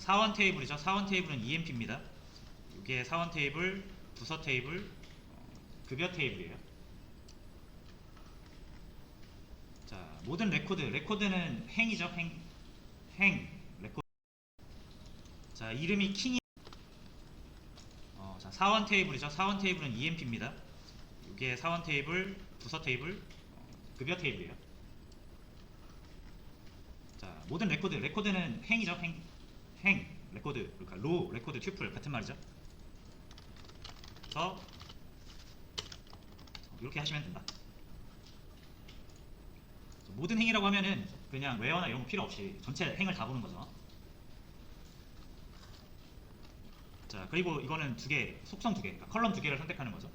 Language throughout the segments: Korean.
사원 테이블이죠. 사원 테이블은 EMP입니다. 이게 사원 테이블, 부서 테이블, 급여 테이블이에요. 자, 모든 레코드는 행이죠. 행, 레코드. 자, 이름이 킹이. 자, 사원 테이블이죠. 사원 테이블은 EMP입니다. 이게 사원 테이블, 부서 테이블, 급여 테이블이에요. 자, 모든 레코드는 행이죠. 레코드, 그러니까 로, 레코드, 튜플 같은 말이죠. 그래서 이렇게 하시면 된다. 모든 행이라고 하면은 그냥 웨어나 이런 거 필요 없이 전체 행을 다 보는 거죠. 자, 그리고 이거는 속성 두 개, 그러니까 컬럼 두 개를 선택하는 거죠.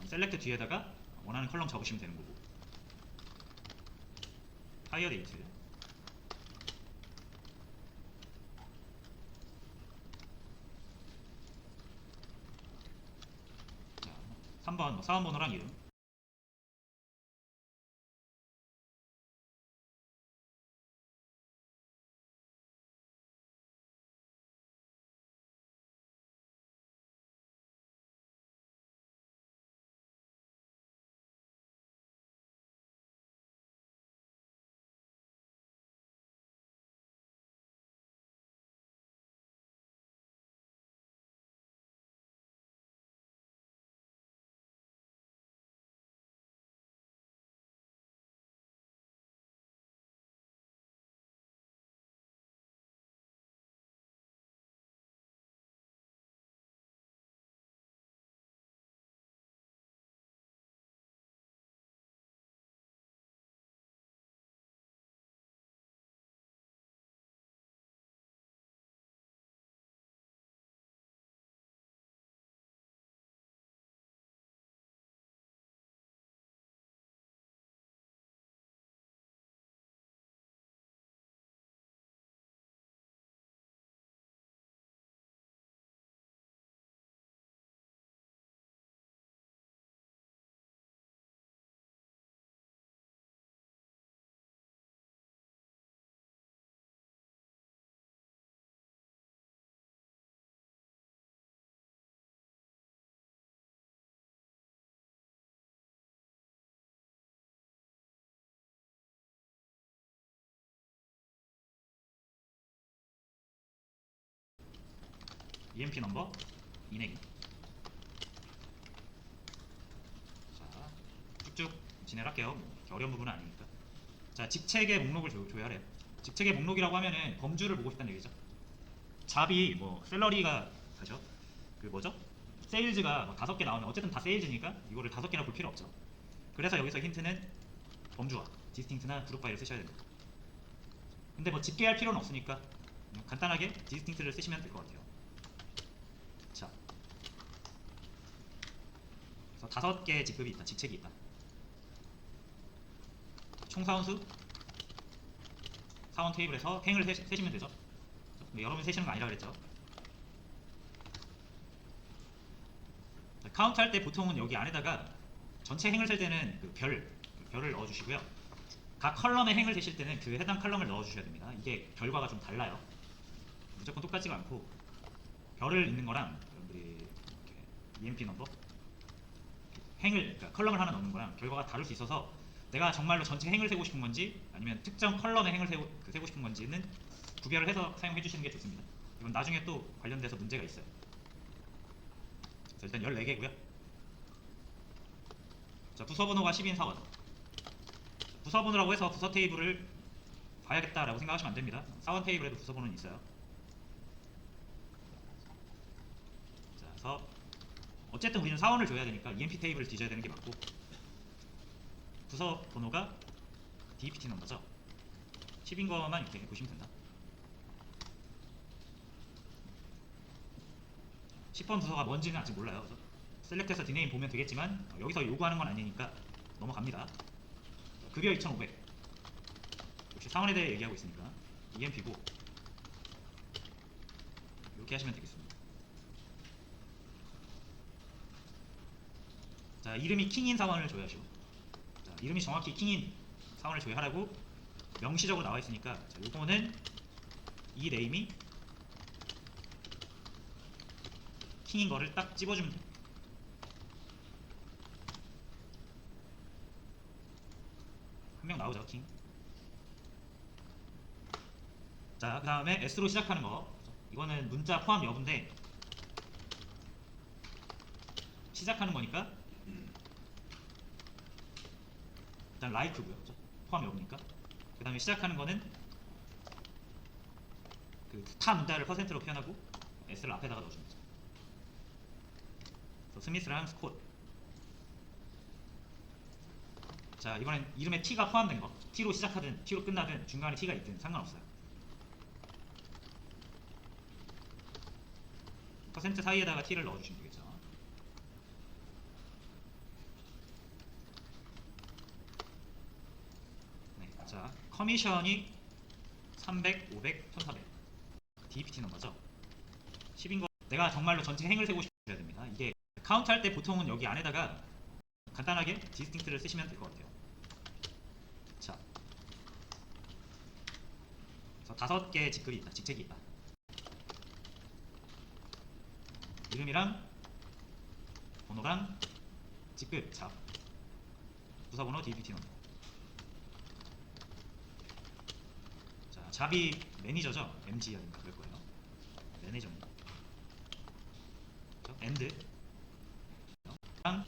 셀렉트 뒤에다가 원하는 컬럼 적으시면 되는 거고. 하이어 데이트. 자, 3번 사원 번호랑 이름. EMP 넘버 인행. 자, 쭉쭉 진행할게요. 어려운 부분은 아니니까. 자, 직책의 목록을 조회하래요. 직책의 목록이라고 하면은 범주를 보고 싶다는 얘기죠. 잡이 뭐 샐러리가 가죠. 그 뭐죠? 세일즈가 뭐 5개 나오면 어쨌든 다 세일즈니까 이거를 5개나 볼 필요 없죠. 그래서 여기서 힌트는 범주와 디스팅트나 그룹 바이를 쓰셔야 됩니다. 근데 뭐 집계할 필요는 없으니까 그냥 간단하게 디스팅트를 쓰시면 될 것 같아요. 자, 그래서 5개의 직급이 있다. 직책이 있다. 총 사원수 사원 테이블에서 행을 세시면 되죠. 여러분이 세시는 거 아니라 그랬죠. 카운트 할 때 보통은 여기 안에다가 전체 행을 셀 때는 그 별을 넣어주시고요. 각 컬럼에 행을 세실 때는 그 해당 컬럼을 넣어주셔야 됩니다. 이게 결과가 좀 달라요. 무조건 똑같지가 않고 별을 있는 거랑 여러분들이 이렇게 EMP 넘버 그러니까 컬럼을 하나 넣는 거랑 결과가 다를 수 있어서 내가 정말로 전체 행을 세고 싶은 건지 아니면 특정 컬럼의 행을 세고 싶은 건지는 구별을 해서 사용해 주시는 게 좋습니다. 이건 나중에 또 관련돼서 문제가 있어요. 일단 14개고요. 자, 부서번호가 10인 사원. 부서번호라고 해서 부서 테이블을 봐야겠다라고 생각하시면 안됩니다. 사원 테이블에도 부서번호는 있어요. 자, 그래서 어쨌든 우리는 사원을 줘야 되니까 EMP 테이블을 뒤져야 되는 게 맞고, 부서 번호가 DPT 넘버죠. 10인 거만 이렇게 보시면 된다. 10번 부서가 뭔지는 아직 몰라요. 그래서 셀렉트해서 디네임 보면 되겠지만 여기서 요구하는 건 아니니까 넘어갑니다. 급여 2,500. 역시 사원에 대해 얘기하고 있으니까 EMP고 이렇게 하시면 되겠습니다. 자, 이름이 킹인 사원을 조회하시고, 자, 이름이 정확히 킹인 사원을 조회하라고 명시적으로 나와 있으니까, 자, 요거는 이 네임이 킹인 거를 딱 집어주면 돼. 한 명 나오죠, 킹. 자, 그 다음에 S로 시작하는 거. 이거는 문자 포함 여부인데 시작하는 거니까 일단 like고요. 포함 여부니까. 그 다음에 시작하는 거는 그 타 문자를 퍼센트로 표현하고 S를 앞에다가 넣어주는 거죠. 그래서 스미스랑 스콧. 자, 이번엔 이름에 T가 포함된 거. T로 시작하든 T로 끝나든 중간에 T가 있든 상관없어요. 퍼센트 사이에다가 T를 넣어주시면 되겠죠. 네, 자, 커미션이 300, 500, 1400 DPT 넘버죠. 10인 거 내가 정말로 전체 행을 세고 싶어야 됩니다. 이게 카운트 할 때 보통은 여기 안에다가 간단하게 디스팅트를 쓰시면 될 것 같아요. 자, 그래서 5개의 직급이 있다. 직책이 있다. 이름이랑 번호랑 직급, 잡, 부서번호, DPT 넘버. 자, 잡이 매니저죠. MG였는가 그럴 거예요. 매니저입니다. 엔드 랑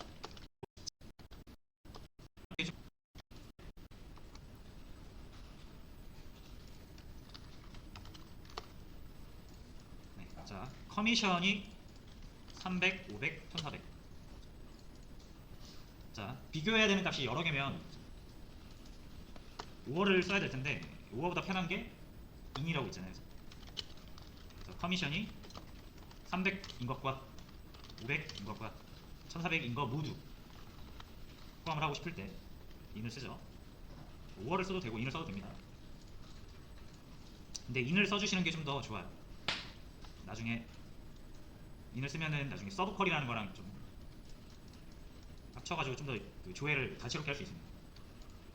네, 자, 커미션이 300, 500, 1400. 자, 비교해야 되는 값이 여러 개면 5월을 써야 될 텐데 5월보다 편한 게 인이라고 있잖아요. 그래서 커미션이 300인 것과 500인 것과 1400인 거 모두 포함을 하고 싶을 때 인을 쓰죠. 5월을 써도 되고 인을 써도 됩니다. 근데 인을 써주시는 게 좀 더 좋아요. 나중에 인을 쓰면은 나중에 서브컬이라는 거랑 좀 합쳐가지고 좀 더 그 조회를 다채롭게 할 수 있습니다.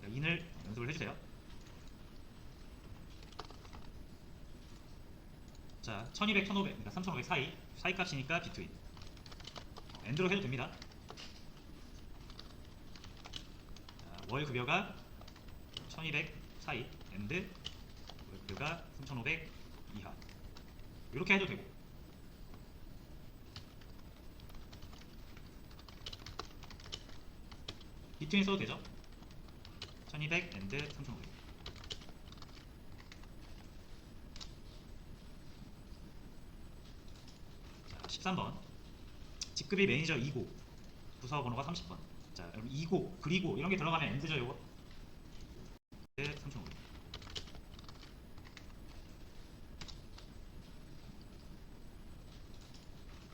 그러니까 인을 연습을 해주세요. 자, 1200, 1500, 그러니까 3500 사이 값이니까 비트윈. 엔드로 해도 됩니다. 자, 월 급여가 1200 사이, 엔드, 월 급여가 3500 이하. 이렇게 해도 되고. 비트윈 써도 되죠. 1200 엔드 3500. 자, 13번. 직급이 매니저 2고 부서 번호가 30번. 자, 여러분 2고 그리고 이런 게 들어가면 엔드죠, 요거. 엔드 3500.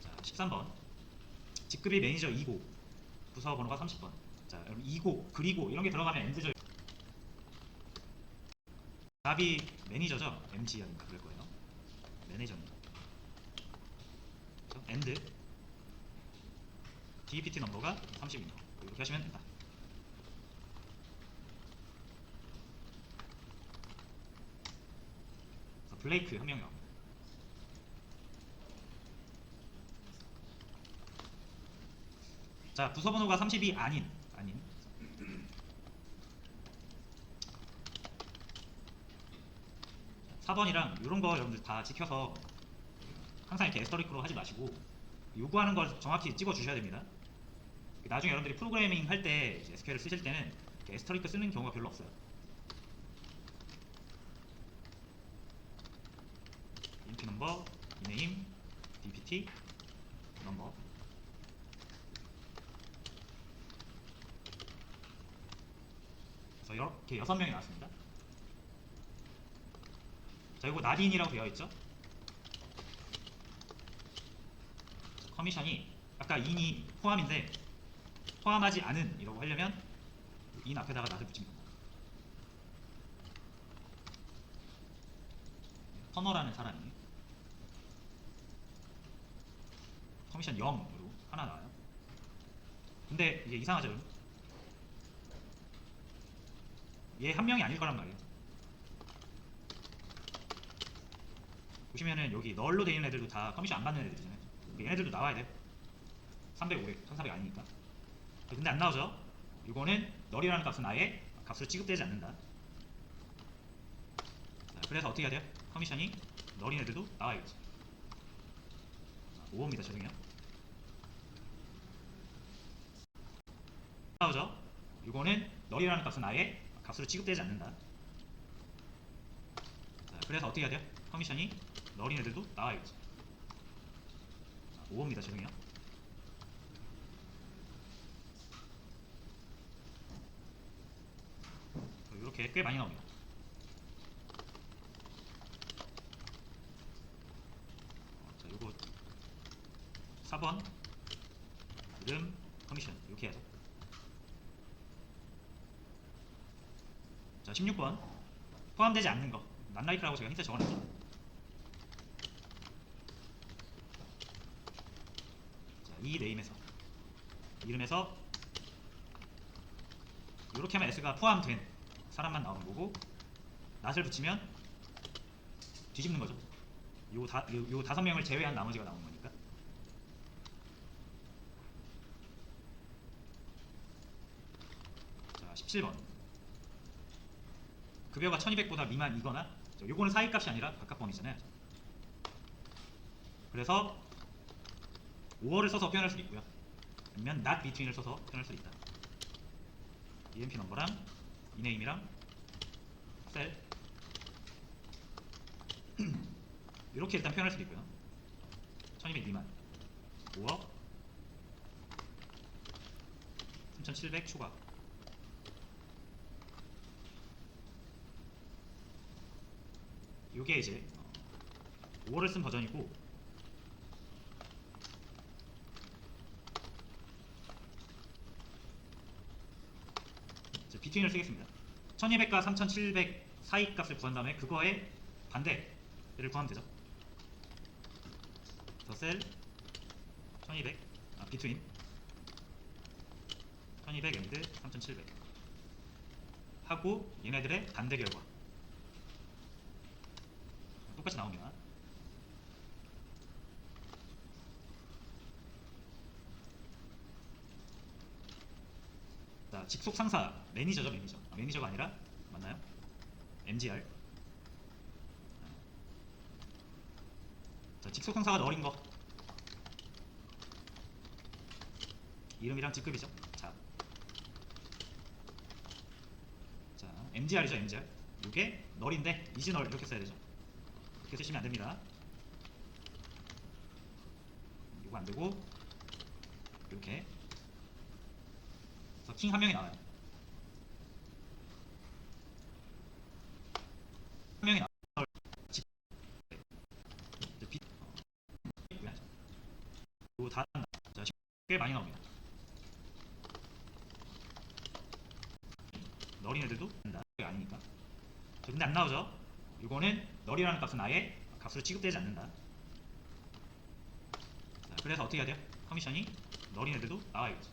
자, 13번. 직급이 매니저 2고 부서 번호가 30번. 자, 여러분 2고 그리고 이런 게 들어가면 엔드죠. 답이 매니저죠. MG였는가 그럴 거예요. 매니저입니다. 엔드 DPT 넘버가 30입니다. 이렇게 하시면 된다. 블레이크 한 명이 나옵니다. 자, 부서 번호가 30이 아닌 4번이랑 이런 거 여러분들 다 지켜서 항상 이렇게 에스터릭으로 하지 마시고 요구하는 걸 정확히 찍어 주셔야 됩니다. 나중에 여러분들이 프로그래밍 할 때 SQL을 쓰실 때는 에스터릭 쓰는 경우가 별로 없어요. 인피 넘버, 이네임, DPT 넘버. 그래서 이렇게 6명이 나왔습니다. 자, 이거 나딘이라고 되어 있죠. 커미션이 아까 인이 포함인데 포함하지 않은 이라고 하려면 인 앞에다가 낫을 붙이면 됩니다. 터너라는 사람이 커미션 0으로 하나 나와요. 근데 이게 이상하죠. 얘 한 명이 아닐 거란 말이에요. 보시면은 여기 널로 돼 있는 애들도 다 커미션 안 받는 애들이잖아요. 얘네들도 나와야 돼. 300, 500, 1400 아니니까. 근데 안 나오죠? 이거는 널이라는 값은 아예 값으로 취급되지 않는다. 자, 그래서 어떻게 해야 돼요? 커미션이 널인 애들도 나와야겠죠. 5호입니다. 죄송해요. 나오죠? 이거는 널이라는 값은 아예 값으로 취급되지 않는다. 자, 그래서 어떻게 해야 돼요? 커미션이 널인 애들도 나와야겠죠. 5호입니다. 죄송해요. 이렇게 꽤 많이 나옵니다. 자, 요거 4번 이름 커미션 이렇게 해야죠. 자, 16번 포함되지 않는 거 난라이프라고 제가 힌트 적어놨죠. 자, 이 네임에서 이름에서 이렇게 하면 S가 포함된 사람만 나오는 거고 낫을 붙이면 뒤집는 거죠. 요 5명을 제외한 나머지가 나오는 거니까. 자, 17번 급여가 1200보다 미만이거나 요거는 사이값이 아니라 각각범위잖아요. 그래서 5월을 써서 표현할 수도 있고요. 아니면 not between을 써서 표현할 수도 있다. EMP 넘버랑 이네임이랑 셀 이렇게 일단 표현할 수도 있고요. 1200 미만 5억 3700 추가. 요게 이제 5월을 쓴 버전이고 이제 비트윈을 쓰겠습니다. 1200과 3700 사이 값을 구한 다음에 그거의 반대를 구하면 되죠. 더셀 1200 비트윈 1200 엔드 3700 하고 얘네들의 반대 결과 똑같이 나옵니다. 자, 직속 상사 매니저죠. 매니저가 아니라 맞나요? MGR. 자, 직속 상사가 널인 거 이름이랑 직급이죠. 자, MGR이죠. MGR 이게 널인데 이지널 이렇게 써야 되죠. 이렇게 쓰시면 안 됩니다. 이거 안 되고 이렇게 그래서 킹 한 명이 나와요. 한 명이 나와요. 이거 다 자, 꽤 많이 나옵니다. 널인 애들도 된다. 아니니까. 자, 근데 안 나오죠. 이거는 널이라는 값은 아예 값으로 취급되지 않는다. 자, 그래서 어떻게 해야 돼요? 커미션이 널인 애들도 나와야겠죠.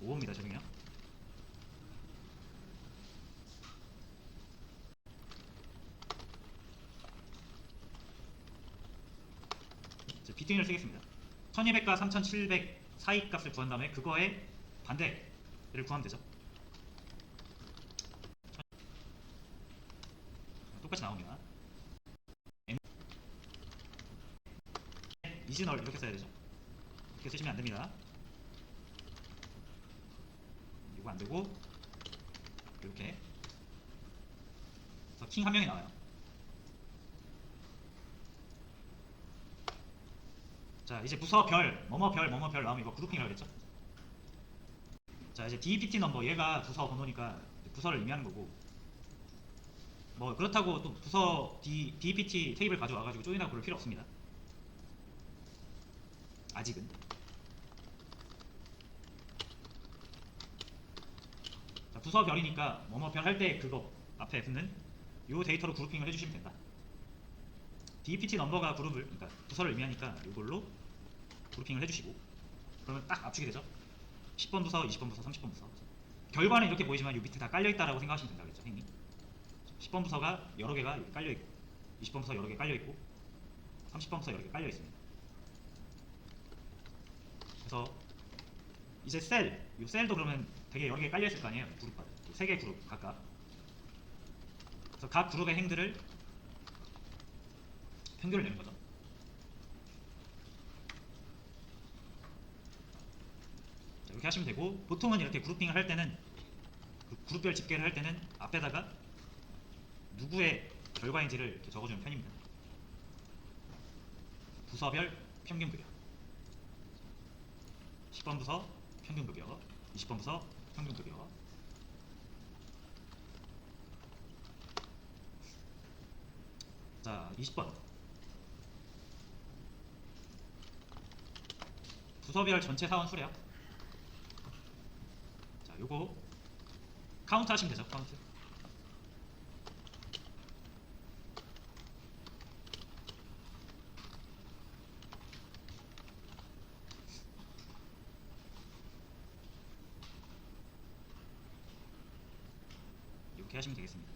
5호입니다. 죄송해요. 비트윈을 쓰겠습니다. 1200과 3700 사이 값을 구한 다음에 그거의 반대를 구하면 되죠. 똑같이 나옵니다. 이지널 이렇게 써야 되죠. 이렇게 쓰시면 안 됩니다. 이거 안 되고 이렇게 그래서 킹 한 명이 나와요. 자, 이제 부서 별, 뭐뭐 별, 뭐뭐 별 나오면 이거 그룹핑을 하겠죠. 자, 이제 DPT 넘버 얘가 부서 번호니까 부서를 의미하는 거고 뭐 그렇다고 또 부서 DPT 테이블 가져와가지고 조인하고 그럴 필요 없습니다. 아직은. 자, 부서 별이니까 뭐뭐 별 할 때 그거 앞에 붙는 요 데이터로 그룹핑을 해주시면 된다. DPT 넘버가 그룹을, 그러니까 부서를 의미하니까 이걸로 그룹핑을 해주시고 그러면 딱 압축이 되죠. 10번 부서, 20번 부서, 30번 부서. 결과는 이렇게 보이지만 요 밑에 다 깔려있다라고 생각하시면 된다겠죠, 선생님. 10번 부서가 여러 개가 여기 깔려있고 20번 부서 여러 개 깔려 있고 30번 부서 여러 개 깔려 있습니다. 그래서 이제 이 셀도 그러면 되게 여러 개 깔려 있을 거 아니에요. 그룹 3개 그룹 각각. 그래서 각 그룹의 행들을 평균을 내는 거죠. 자, 이렇게 하시면 되고, 보통은 이렇게 그룹핑을 할 때는 그룹별 집계를 할 때는 앞에다가 누구의 결과인지를 이렇게 적어주는 편입니다. 부서별 평균급여, 10번 부서 평균급여, 20번 부서 평균급여. 자, 20번 부서별 전체 사원 수래요. 자, 요거 카운트 하시면 되죠. 카운트. 이렇게 하시면 되겠습니다.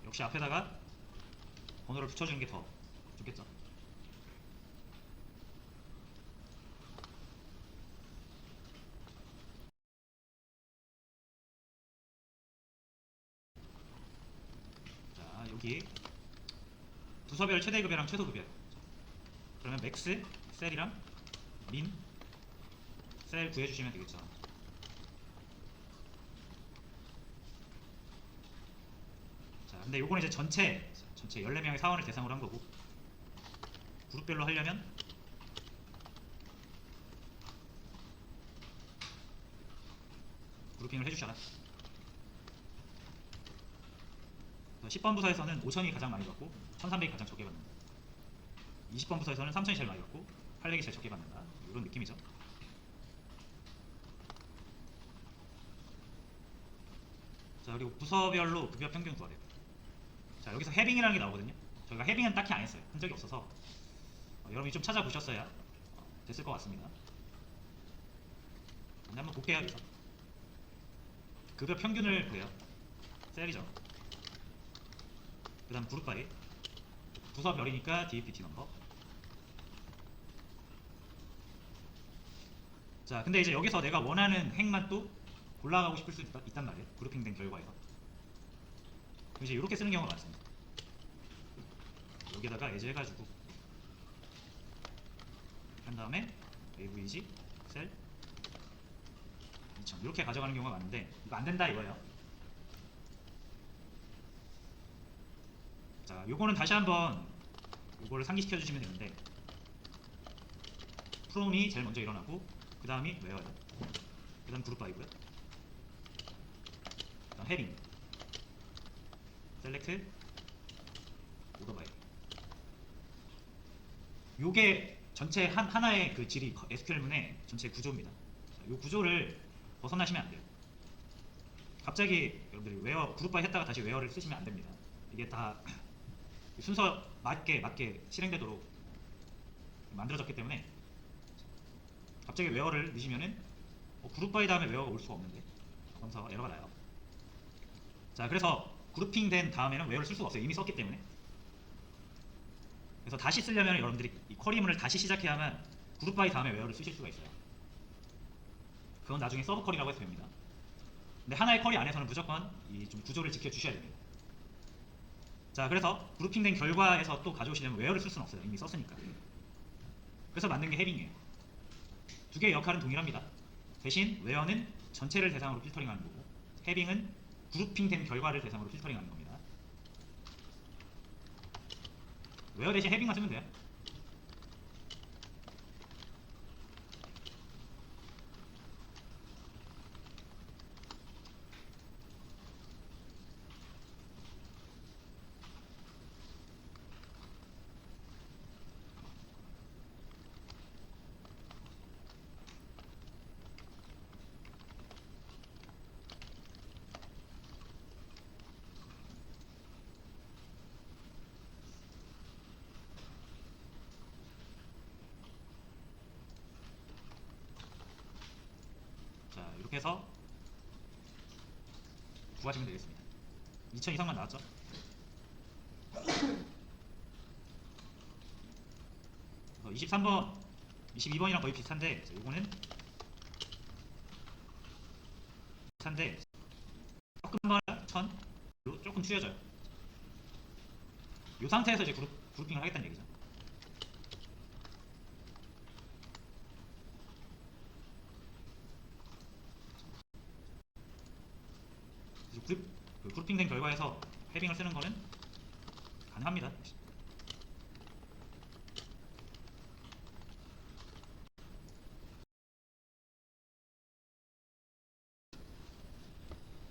역시 앞에다가 번호를 붙여주는 게 더 좋겠죠. 자, 여기 부서별 최대급여랑 최소급여. 그러면 맥스, 셀이랑 민, 셀 구해주시면 되겠죠. 자, 근데 요거는 이제 전체 14명의 사원을 대상으로 한 거고, 그룹별로 하려면 그룹핑을 해주셔라. 10번 부서에서는 5,000이 가장 많이 받고 1,300이 가장 적게 받는다. 20번 부서에서는 3,000이 제일 많이 받고 800이 제일 적게 받는다. 이런 느낌이죠. 자, 그리고 부서별로 급여 평균 구하래요. 자, 여기서 해빙이라는 게 나오거든요. 저희가 해빙은 딱히 안 했어요. 한 적이 없어서 여러분이 좀 찾아보셨어야 됐을 것 같습니다. 한번 볼게요. 여기서 급여 평균을 구해요. 셀이죠. 그 다음 그룹 바이, 부서별이니까 DPT 넘버. 자, 근데 이제 여기서 내가 원하는 행만 또 골라가고 싶을 수 있단 말이에요. 그룹핑된 결과에서. 그럼 이제 이렇게 쓰는 경우가 많습니다. 여기다가 에즈 해가지고 한 다음에 AVG 셀 2000 이렇게 가져가는 경우가 많은데 이거 안 된다 이거예요. 자, 요거는 다시 한번 요거를 상기시켜 주시면 되는데, 프롬이 제일 먼저 일어나고 그 다음이 웨어예요. 그 다음 그룹 바이고요. 그 다음 헤빙, 셀렉트, 오더 바이. 요게 전체 하나의 그 질이 SQL문의 전체 구조입니다. 자, 요 구조를 벗어나시면 안 돼요. 갑자기 여러분들이 웨어 그룹 바이 했다가 다시 웨어를 쓰시면 안 됩니다. 이게 다 순서 맞게 실행되도록 만들어졌기 때문에 갑자기 웨어를 넣으시면은 그룹 바이 다음에 웨어가 올 수가 없는데 그러면서 에러가 나요. 자, 그래서 그룹핑 된 다음에는 웨어를 쓸 수가 없어요. 이미 썼기 때문에. 그래서 다시 쓰려면 여러분들이 이 쿼리문을 다시 시작해야만 그룹 바이 다음에 웨어를 쓰실 수가 있어요. 그건 나중에 서브 쿼리라고 해서 됩니다. 근데 하나의 쿼리 안에서는 무조건 이 좀 구조를 지켜주셔야 됩니다. 자, 그래서 그룹핑된 결과에서 또 가져오시려면 웨어를 쓸 수는 없어요. 이미 썼으니까. 그래서 만든 게 해빙이에요. 두 개의 역할은 동일합니다. 대신 웨어는 전체를 대상으로 필터링하는 거고, 해빙은 그룹핑된 결과를 대상으로 필터링하는 겁니다. 웨어 대신 해빙만 쓰면 돼요. 자, 이렇게 해서 구하시면 되겠습니다. 2000 이상만 나왔죠? 23번, 22번이랑 거의 비슷한데 이거는 비슷한데 조금 더 1000 조금 줄여져요. 이 상태에서 이제 그룹핑을 하겠다는 얘기죠. 그룹핑된 결과에서 헤빙을 쓰는 거는 가능합니다.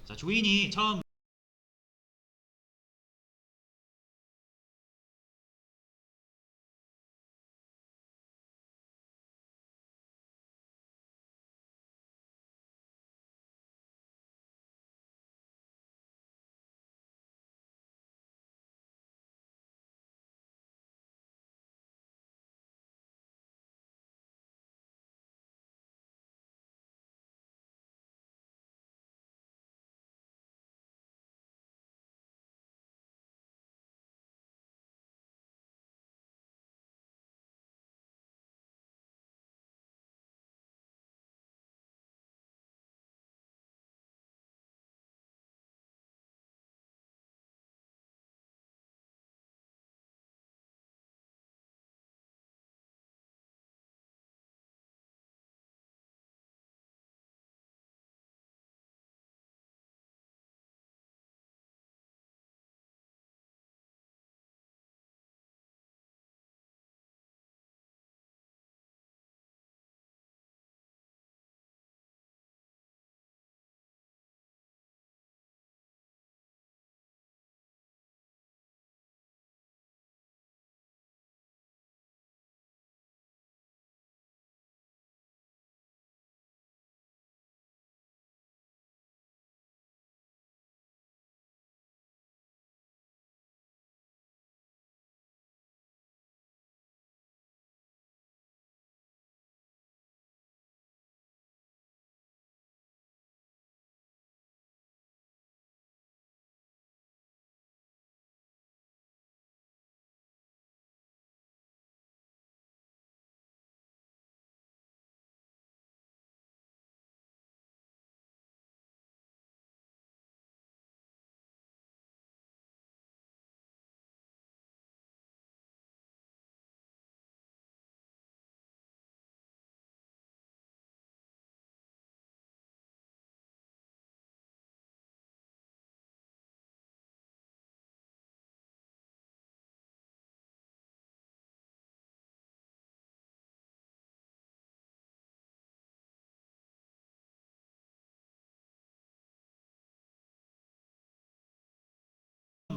자, 조인이 처음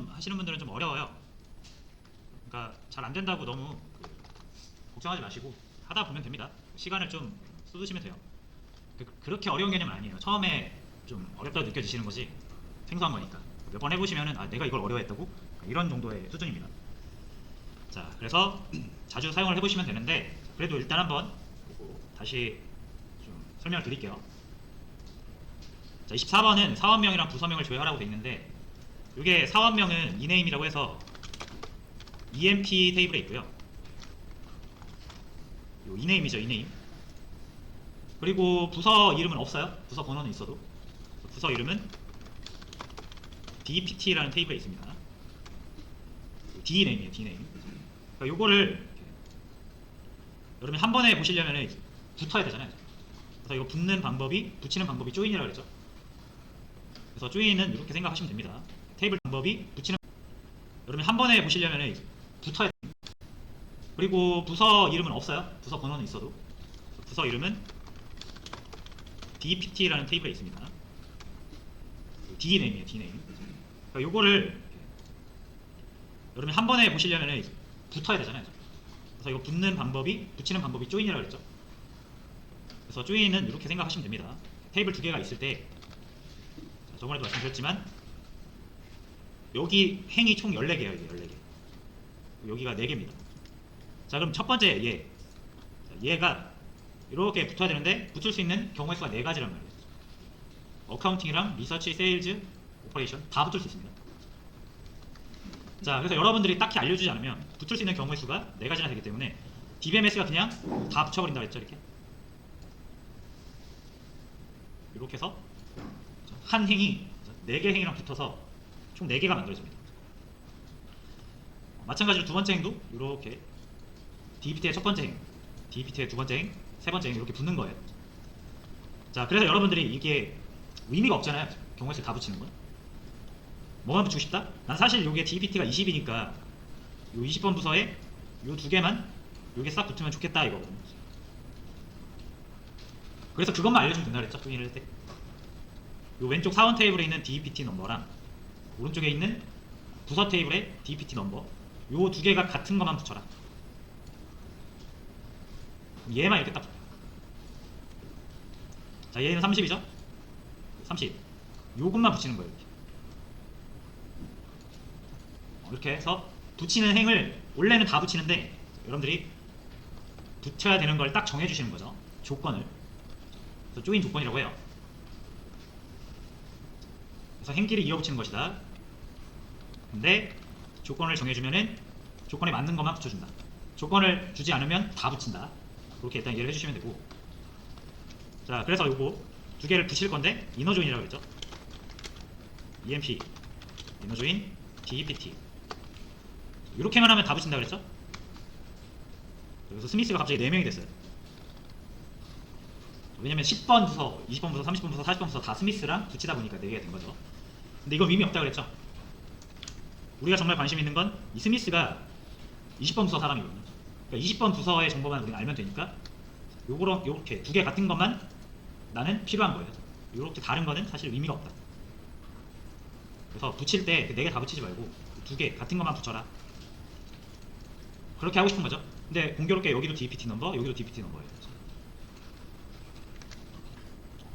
하시는 분들은 좀 어려워요. 그러니까 잘 안 된다고 너무 걱정하지 마시고 하다 보면 됩니다. 시간을 좀 쏟으시면 돼요. 그렇게 어려운 개념은 아니에요. 처음에 좀 어렵다고 느껴지시는 거지 생소한 거니까 몇 번 해보시면은 아 내가 이걸 어려워했다고 이런 정도의 수준입니다. 자, 그래서 자주 사용을 해보시면 되는데 그래도 일단 한번 다시 좀 설명을 드릴게요. 자, 24번은 사원명이랑 부서명을 조회하라고 되어 있는데 이게 사원명은 이네임이라고 해서 EMP 테이블에 있고요. 요 이네임이죠, 이네임. 그리고 부서 이름은 없어요. 부서 번호는 있어도. 부서 이름은 DPT라는 테이블에 있습니다. D네임이에요, D네임. 그러니까 요거를 여러분이 한 번에 보시려면 붙어야 되잖아요. 그래서 이거 붙는 방법이, 붙이는 방법이 조인이라고 그랬죠. 그래서 조인은 이렇게 생각하시면 됩니다. 테이블 방법이 붙이는, 여러분이 한 번에 보시려면 붙어야 됩니다. 그리고 부서 이름은 없어요. 부서 번호는 있어도. 부서 이름은 DPT라는 테이블에 있습니다. D네임이에요, D네임. 그러니까 요거를 여러분이 한 번에 보시려면 붙어야 되잖아요. 그래서 이거 붙는 방법이, 붙이는 방법이 조인이라고 그랬죠. 그래서 조인은 이렇게 생각하시면 됩니다. 테이블 두 개가 있을 때, 저번에도 말씀드렸지만 여기 행이 총 14개예요. 이게 14개. 여기가 4개입니다. 자, 그럼 첫 번째 얘. 얘가 이렇게 붙어야 되는데 붙을 수 있는 경우의 수가 4가지란 말이에요. 어카운팅이랑 리서치, 세일즈, 오퍼레이션 다 붙을 수 있습니다. 자, 그래서 여러분들이 딱히 알려주지 않으면 붙을 수 있는 경우의 수가 4가지나 되기 때문에 DBMS가 그냥 다 붙여버린다 그랬죠. 이렇게 해서 한 행이 4개 행이랑 붙어서 총 4개가 만들어집니다. 마찬가지로 두 번째 행도 이렇게 DPT의 첫 번째 행, DPT의 두 번째 행, 세 번째 행 이렇게 붙는 거예요. 자, 그래서 여러분들이 이게 의미가 없잖아요. 경우의 수를 다 붙이는 건. 뭐만 붙이고 싶다? 난 사실 요게 DPT가 20이니까 요 20번 부서에 요 두 개만 요게 싹 붙으면 좋겠다 이거거든요. 그래서 그것만 알려주면 된다 그랬죠. 조인을 할 때. 요 왼쪽 사원 테이블에 있는 DPT 넘버랑 오른쪽에 있는 부서 테이블에 DPT 넘버 요 두 개가 같은 것만 붙여라. 얘만 이렇게 딱 붙여. 자, 얘는 30이죠? 30. 요것만 붙이는 거예요. 이렇게 해서 붙이는 행을 원래는 다 붙이는데 여러분들이 붙여야 되는 걸 딱 정해주시는 거죠. 조건을. 그래서 조인 조건이라고 해요. 그래서 행끼리 이어붙이는 것이다. 근데 조건을 정해주면은 조건에 맞는 것만 붙여준다. 조건을 주지 않으면 다 붙인다. 그렇게 일단 이해를 해주시면 되고. 자, 그래서 요거 두 개를 붙일 건데 이너 조인이라고 했죠. EMP 이너 조인 DPT 이렇게만 하면 다 붙인다 그랬죠. 그래서 스미스가 갑자기 4명이 됐어요. 왜냐면 10번 부서, 20번 부서, 30번 부서, 40번 부서 다 스미스랑 붙이다 보니까 4개가 된 거죠. 근데 이건 의미 없다 그랬죠. 우리가 정말 관심 있는 건 이 스미스가 20번 부서 사람이거든요. 그러니까 20번 부서의 정보만 우리가 알면 되니까 요렇게 두 개 같은 것만 나는 필요한 거예요. 요렇게 다른 거는 사실 의미가 없다. 그래서 붙일 때 4개 다 붙이지 말고 2개 같은 것만 붙여라. 그렇게 하고 싶은 거죠. 근데 공교롭게 여기도 DPT 넘버, 여기도 DPT 넘버예요.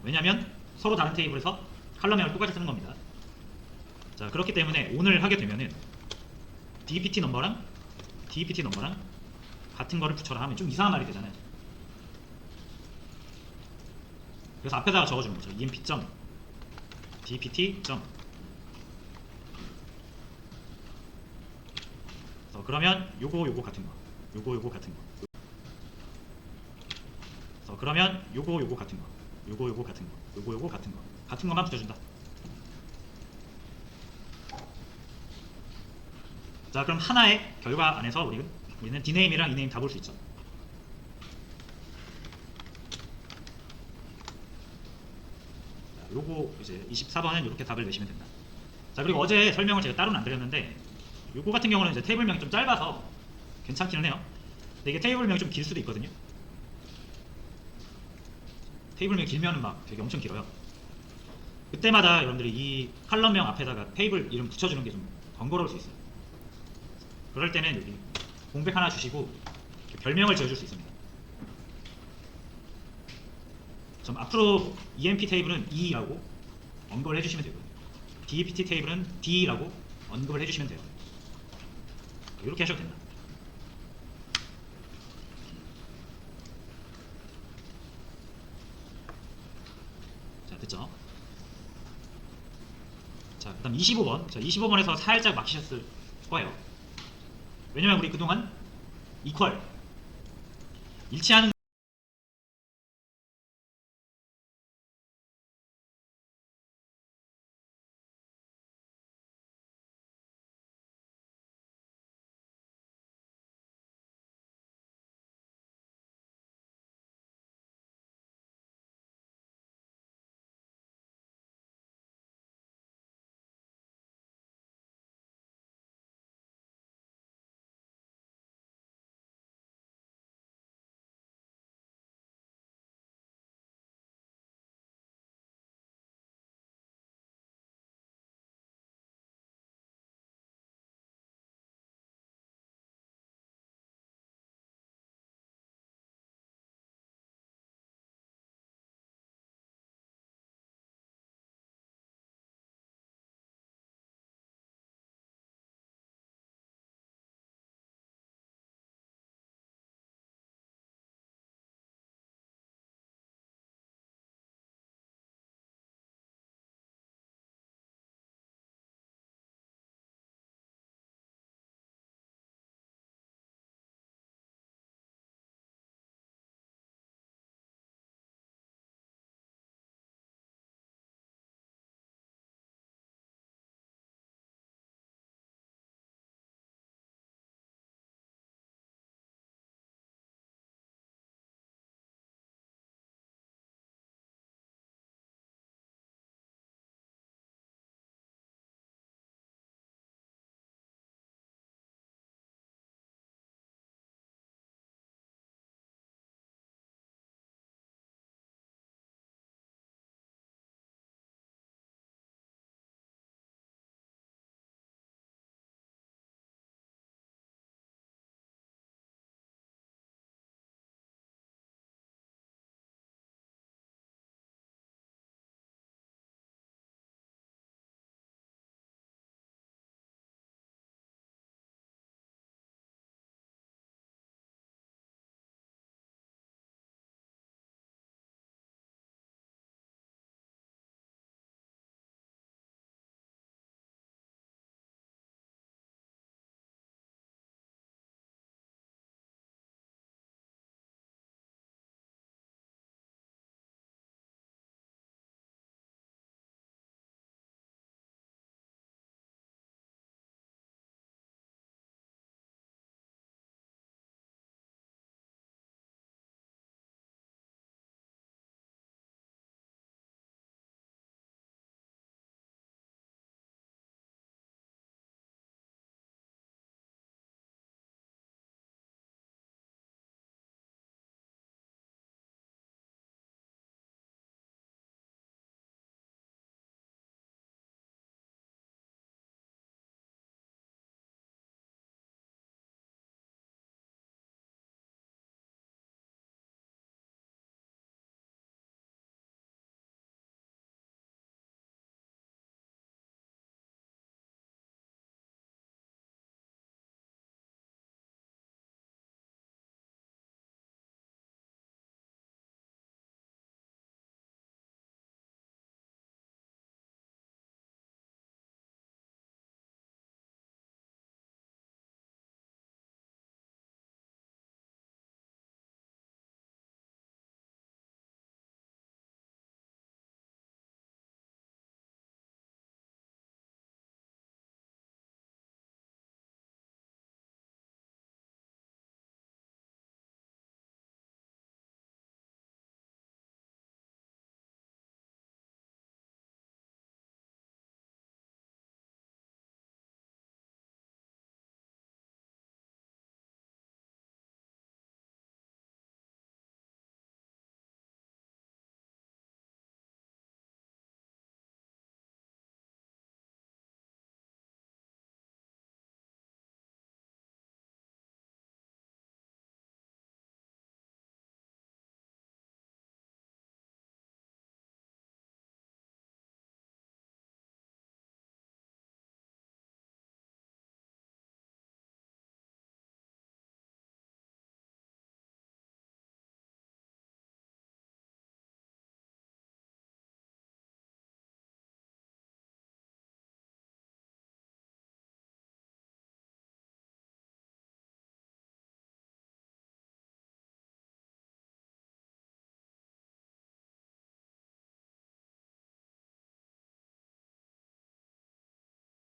왜냐면 서로 다른 테이블에서 컬럼명을 똑같이 쓰는 겁니다. 자, 그렇기 때문에 오늘 하게 되면은 DPT 넘버랑 DPT 넘버랑 같은 거를 붙여라 하면 좀 이상한 말이 되잖아요. 그래서 앞에다가 적어주는 거죠. emp.dpt. 그러면 요거 같은 거, 요거 같은 거. 그러면 요거 같은 거, 요거 같은 거, 요거 같은 거, 같은 것만 붙여준다. 자, 그럼 하나의 결과 안에서 우리는 dname이랑 ename 다 볼 수 있죠. 자, 요거 이제 24번은 이렇게 답을 내시면 된다. 자, 그리고 어제 설명을 제가 따로는 안 드렸는데 요거 같은 경우는 이제 테이블명이 좀 짧아서 괜찮기는 해요. 근데 이게 테이블명이 좀 길 수도 있거든요. 테이블명이 길면은 막 되게 엄청 길어요. 그때마다 여러분들이 이 칼럼명 앞에다가 테이블 이름 붙여주는 게 좀 번거로울 수 있어요. 그럴 때는 여기 공백 하나 주시고 별명을 지어줄 수 있습니다. 좀 앞으로 EMP 테이블은 E라고 언급을 해주시면 되고요. DPT 테이블은 D라고 언급을 해주시면 돼요. 이렇게 하셔도 된다. 자, 됐죠? 자, 그 다음 25번. 자, 25번에서 살짝 막히셨을 거예요. 왜냐면 우리 그동안 이퀄 일치하는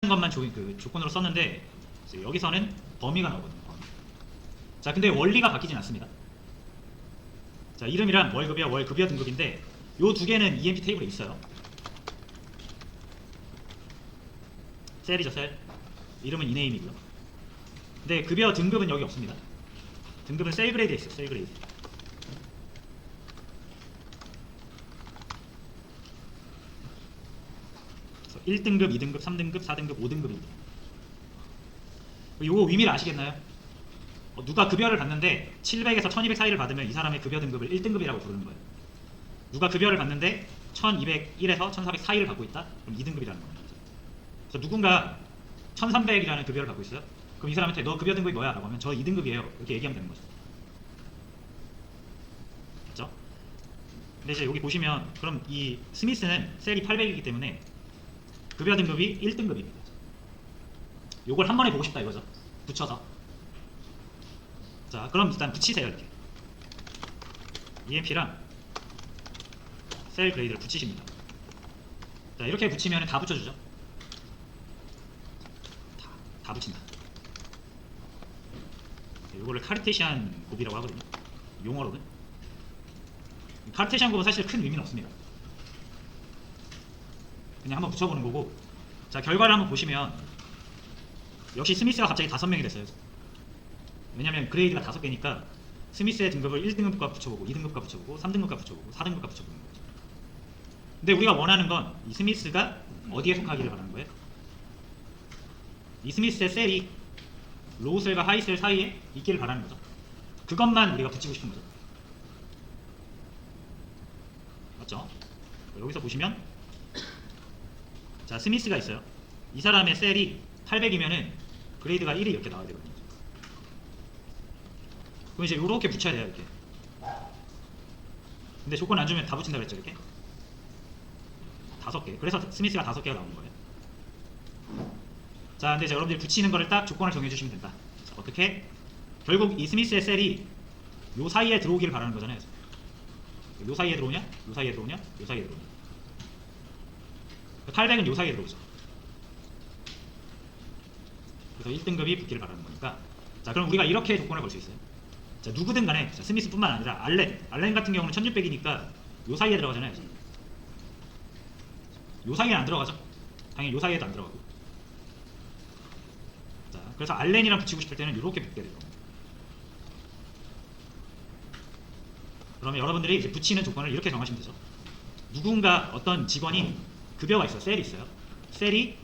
것만 조건으로 썼는데 여기서는 범위가 나오거든요. 범위. 자, 근데 원리가 바뀌진 않습니다. 자, 이름이랑 월급이야, 월급이야 등급인데 요 두 개는 EMP 테이블에 있어요. 셀이죠, 셀. 이름은 이네임이고요. 근데 급여 등급은 여기 없습니다. 등급은 셀 그레이드에 있어요, 셀 그레이드. 그래서 1등급, 2등급, 3등급, 4등급, 5등급입니다. 요거 의미를 아시겠나요? 누가 급여를 받는데 700에서 1200 사이를 받으면 이 사람의 급여 등급을 1등급이라고 부르는 거예요. 누가 급여를 받는데 1201에서 1400 사이를 받고 있다? 그럼 2등급이라는 겁니다. 그래서 누군가 1300이라는 급여를 받고 있어요. 그럼 이 사람한테 너 급여 등급이 뭐야? 라고 하면 저 2등급이에요. 이렇게 얘기하면 되는 거죠. 그렇죠? 근데 이제 여기 보시면 그럼 이 스미스는 셀이 800이기 때문에 급여 등급이 1등급입니다. 요걸 한 번에 보고 싶다 이거죠. 붙여서. 자, 그럼 일단 붙이세요. 이렇게 EMP랑 셀 그레이드를 붙이십니다. 자, 이렇게 붙이면 다 붙여주죠. 다 붙인다. 이거를 카르테시안 곱이라고 하거든요. 용어로는. 카르테시안 곱은 사실 큰 의미는 없습니다. 그냥 한번 붙여보는 거고. 자, 결과를 한번 보시면 역시 스미스가 갑자기 5명이 됐어요. 왜냐면 그레이드가 5개니까 스미스의 등급을 1등급과 붙여보고 2등급과 붙여보고 3등급과 붙여보고 4등급과 붙여보는 거죠. 근데 우리가 원하는 건 이 스미스가 어디에 속하기를 바라는 거예요? 이 스미스의 셀이 로우 셀과 하이 셀 사이에 있기를 바라는 거죠. 그것만 우리가 붙이고 싶은 거죠. 맞죠? 여기서 보시면 자, 스미스가 있어요. 이 사람의 셀이 800이면은 그레이드가 1이 이렇게 나와야 되거든요. 그럼 이제 이렇게 붙여야 돼요. 이렇게. 근데 조건 안 주면 다 붙인다 그랬죠. 이렇게 5개. 그래서 스미스가 5개가 나오는 거예요. 자, 근데 이제 여러분들이 붙이는 거를 딱 조건을 정해주시면 된다. 자, 어떻게? 결국 이 스미스의 셀이 요 사이에 들어오기를 바라는 거잖아요. 요 사이에 들어오냐? 요 사이에 들어오냐? 요 사이에 들어오냐? 800은 요 사이에 들어오죠. 그래서 1등급이 붙기를 바라는 거니까. 자, 그럼 우리가 이렇게 조건을 걸 수 있어요. 자, 누구든 간에 자, 스미스뿐만 아니라 알렌 같은 경우는 1600이니까 요 사이에 들어가잖아요. 요 사이에 안 들어가죠. 당연히 요 사이에도 안 들어가고. 자, 그래서 알렌이랑 붙이고 싶을 때는 이렇게 붙게 돼요. 그러면 여러분들이 이제 붙이는 조건을 이렇게 정하시면 되죠. 누군가 어떤 직원이 급여가 있어요. 셀이 있어요. 셀이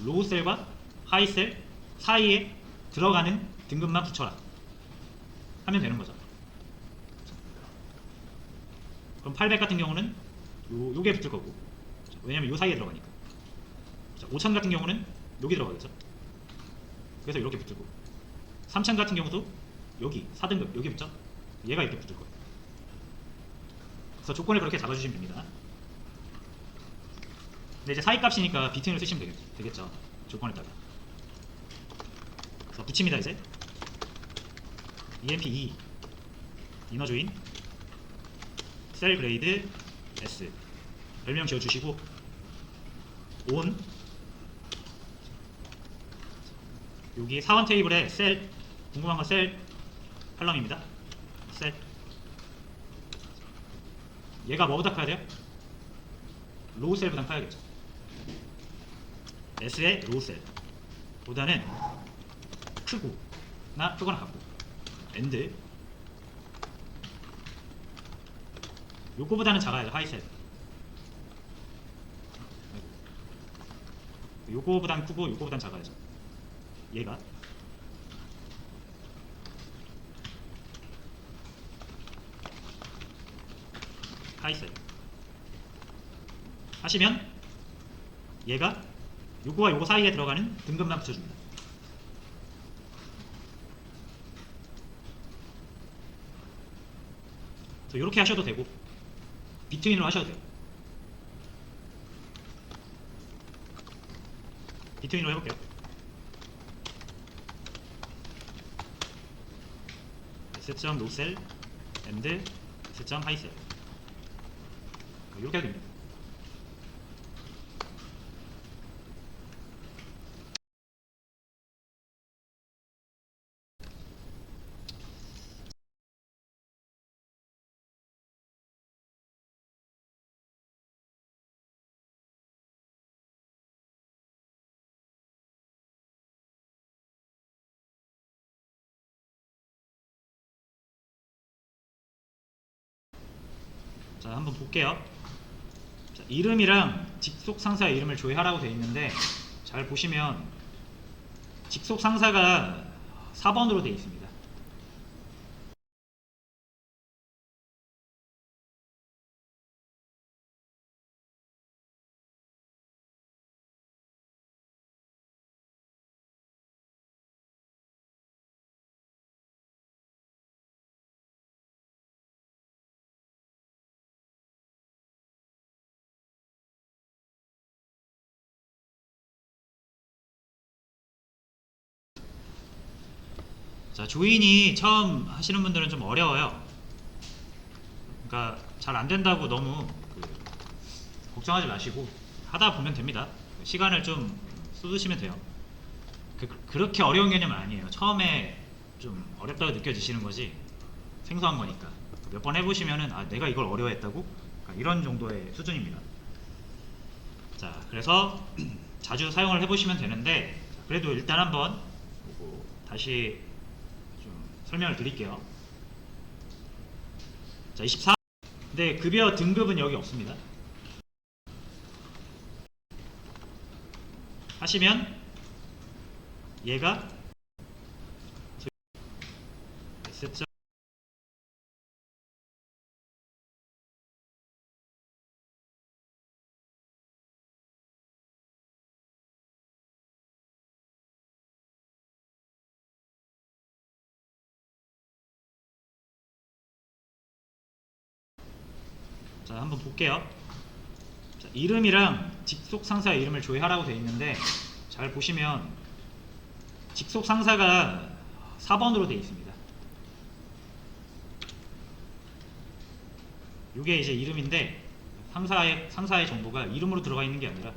로우 셀과 하이 셀 사이에 들어가는 등급만 붙여라 하면 되는 거죠. 그럼 800 같은 경우는 요게 붙을 거고, 왜냐면 요 사이에 들어가니까. 자, 5000 같은 경우는 여기 들어가겠죠. 그래서 이렇게 붙을 거고, 3000 같은 경우도 여기 4등급 여기 붙죠. 얘가 이렇게 붙을 거예요. 그래서 조건을 그렇게 잡아주시면 됩니다. 근데 이제 사이 값이니까 비트윈을 쓰시면 되겠죠. 조건을 따라. 그래서 붙입니다. 이제 EMP2 이너 조인 셀 그레이드 S 별명 지어주시고 온 여기 사원 테이블에 셀 궁금한 건 셀 칼럼입니다. 셀 얘가 뭐보다 커야 돼요? 로우 셀보다 커야겠죠. S의 로우 셀 보다는 크거나 같고 엔드 요거보다는 작아요. 하이셀 요거보단 크고 요거보단 작아야죠. 얘가 하이셀 하시면 얘가 요거와 요거 사이에 들어가는 등급만 붙여줍니다. 이렇게 하셔도 되고 비트윈으로 하셔도 돼요. 비트윈으로 해볼게요. S.노셀 and S.하이셀 이렇게 해도 됩니다. 자, 한번 볼게요. 자, 이름이랑 직속 상사의 이름을 조회하라고 되어 있는데 잘 보시면 직속 상사가 4번으로 되어 있습니다. 자, 조인이 처음 하시는 분들은 좀 어려워요. 그러니까 잘 안 된다고 너무 걱정하지 마시고 하다 보면 됩니다. 시간을 좀 쏟으시면 돼요. 그렇게 어려운 개념은 아니에요. 처음에 좀 어렵다고 느껴지시는 거지 생소한 거니까 몇 번 해보시면은 아 내가 이걸 어려워했다고? 그러니까 이런 정도의 수준입니다. 자, 그래서 자주 사용을 해보시면 되는데 그래도 일단 한번 보고 다시 좀 설명을 드릴게요. 자, 24. 근데 급여 등급은 여기 없습니다. 하시면 얘가 S자 자, 한번 볼게요. 자, 이름이랑 직속 상사의 이름을 조회하라고 되어 있는데 잘 보시면 직속 상사가 4번으로 되어 있습니다. 이게 이제 이름인데 상사의 정보가 이름으로 들어가 있는 게 아니라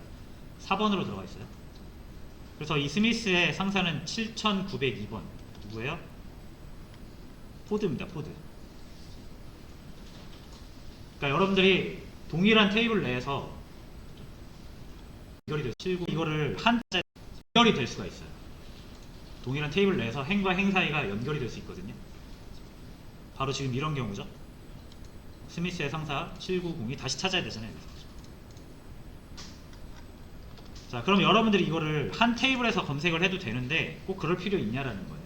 4번으로 들어가 있어요. 그래서 이 스미스의 상사는 7902번 누구예요? 포드입니다. 포드. 그러니까 여러분들이 동일한 테이블 내에서 연결이 될 79 이거를 한자에 연결이 될 수가 있어요. 동일한 테이블 내에서 행과 행 사이가 연결이 될 수 있거든요. 바로 지금 이런 경우죠. 스미스의 상사 790이 다시 찾아야 되잖아요. 자, 그럼 여러분들이 이거를 한 테이블에서 검색을 해도 되는데 꼭 그럴 필요 있냐라는 거예요.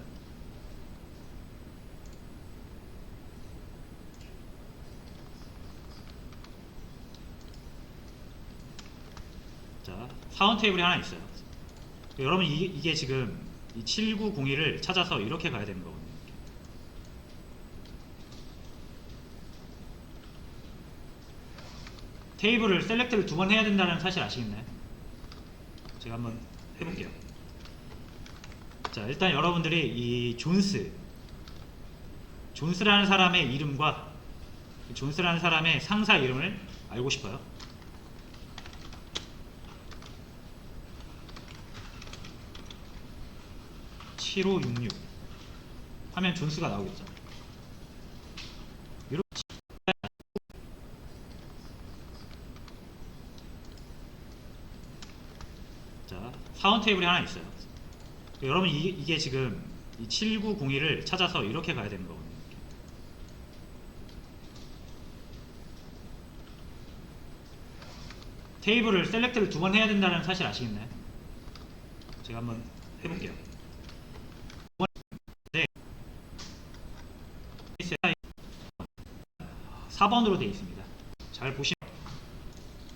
자, 사원 테이블이 하나 있어요. 여러분 이게 지금 이 7901을 찾아서 이렇게 가야 되는 거거든요. 테이블을 셀렉트를 2번 해야 된다는 사실 아시겠나요? 제가 한번 해볼게요. 자, 일단 여러분들이 이 존스라는 사람의 이름과 존스라는 사람의 상사 이름을 알고 싶어요. (7566) 하면 존스가 나오겠죠. 이렇게 자, 사원 테이블이 하나 있어요. 여러분 이게 지금 이 7901을 찾아서 이렇게 가야 되는 거거든요. 테이블을 셀렉트를 2번 해야 된다는 사실 아시겠나요? 제가 한번 해볼게요. 네, 4번으로 되어 있습니다. 잘 보시면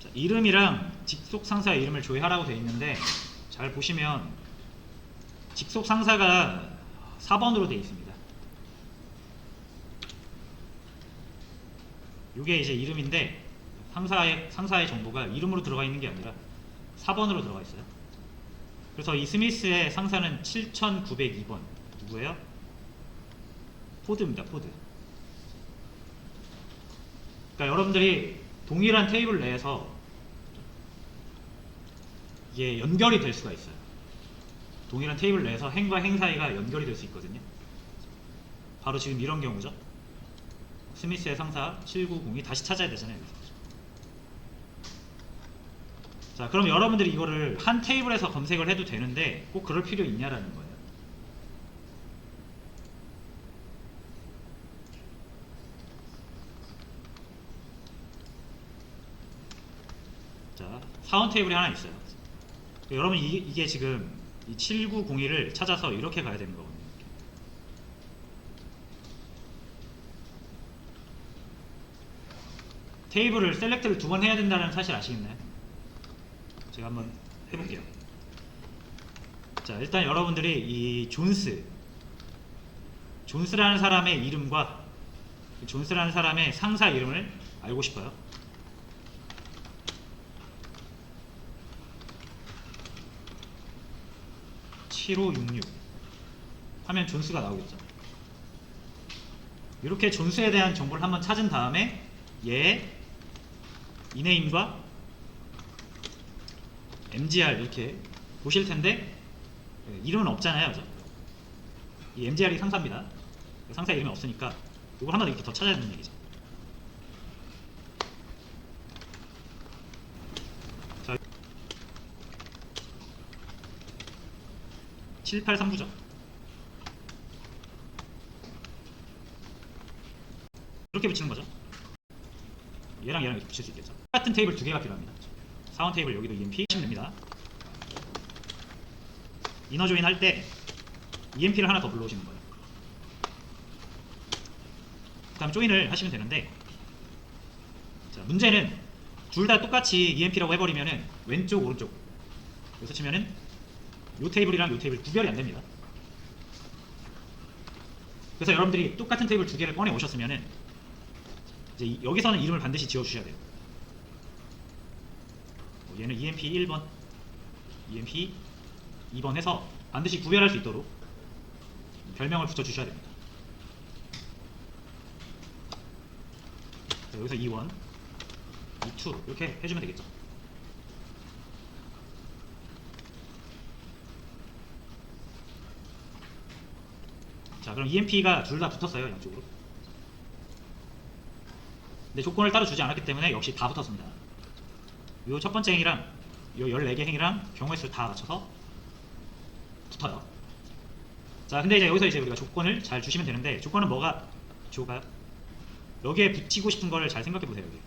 자, 이름이랑 직속 상사의 이름을 조회하라고 되어 있는데 잘 보시면 직속 상사가 4번으로 되어 있습니다. 이게 이제 이름인데 상사의 정보가 이름으로 들어가 있는 게 아니라 4번으로 들어가 있어요. 그래서 이 스미스의 상사는 7902번 누구예요? 포드입니다. 포드. 그러니까 여러분들이 동일한 테이블 내에서 이게 연결이 될 수가 있어요. 동일한 테이블 내에서 행과 행 사이가 연결이 될 수 있거든요. 바로 지금 이런 경우죠. 스미스의 상사 790이 다시 찾아야 되잖아요. 자, 그럼 여러분들이 이거를 한 테이블에서 검색을 해도 되는데 꼭 그럴 필요 있냐라는 거예요. 자, 사원 테이블이 하나 있어요. 여러분 이게 지금 이 7901을 찾아서 이렇게 가야 되는 거거든요. 테이블을 셀렉트를 2번 해야 된다는 사실 아시겠나요? 제가 한번 해볼게요. 자, 일단 여러분들이 이 존스라는 사람의 이름과 존스라는 사람의 상사 이름을 알고 싶어요. (7566) 하면 존스가 나오겠죠. 이렇게 존스에 대한 정보를 한번 찾은 다음에 얘의 이네임과 mgr 이렇게 보실 텐데 이름은 없잖아요. 그죠? 이 mgr이 상사입니다. 상사 이름이 없으니까 이걸 한번 이렇게 더 찾아야 되는 얘기죠. 자, 7839죠. 이렇게 붙이는 거죠. 얘랑 이렇게 붙일 수 있겠죠. 똑같은 테이블 2개가 필요합니다. 사원 테이블 여기도 EMP 하시면 됩니다. 이너 조인 할 때 EMP를 하나 더 불러오시는 거예요. 그 다음 조인을 하시면 되는데, 자, 문제는 둘 다 똑같이 EMP라고 해버리면은 왼쪽 오른쪽 여기서 치면은 요 테이블이랑 요 테이블 구별이 안 됩니다. 그래서 여러분들이 똑같은 테이블 2개를 꺼내 오셨으면은 이제 여기서는 이름을 반드시 지워 주셔야 돼요. 얘는 EMP 1번, EMP 2번 해서 반드시 구별할 수 있도록 별명을 붙여 주셔야 됩니다. 자, 여기서 2원, 2 이렇게 해주면 되겠죠. 자, 그럼 EMP가 둘 다 붙었어요, 양쪽으로. 근데 조건을 따로 주지 않았기 때문에 역시 다 붙었습니다. 요 첫 번째 행이랑 요 14개 행이랑 경우의 수를 다 맞춰서 붙어요. 자, 근데 이제 여기서 이제 우리가 조건을 잘 주시면 되는데, 조건은 뭐가 좋을까요? 여기에 붙이고 싶은 걸 잘 생각해 보세요. 여기.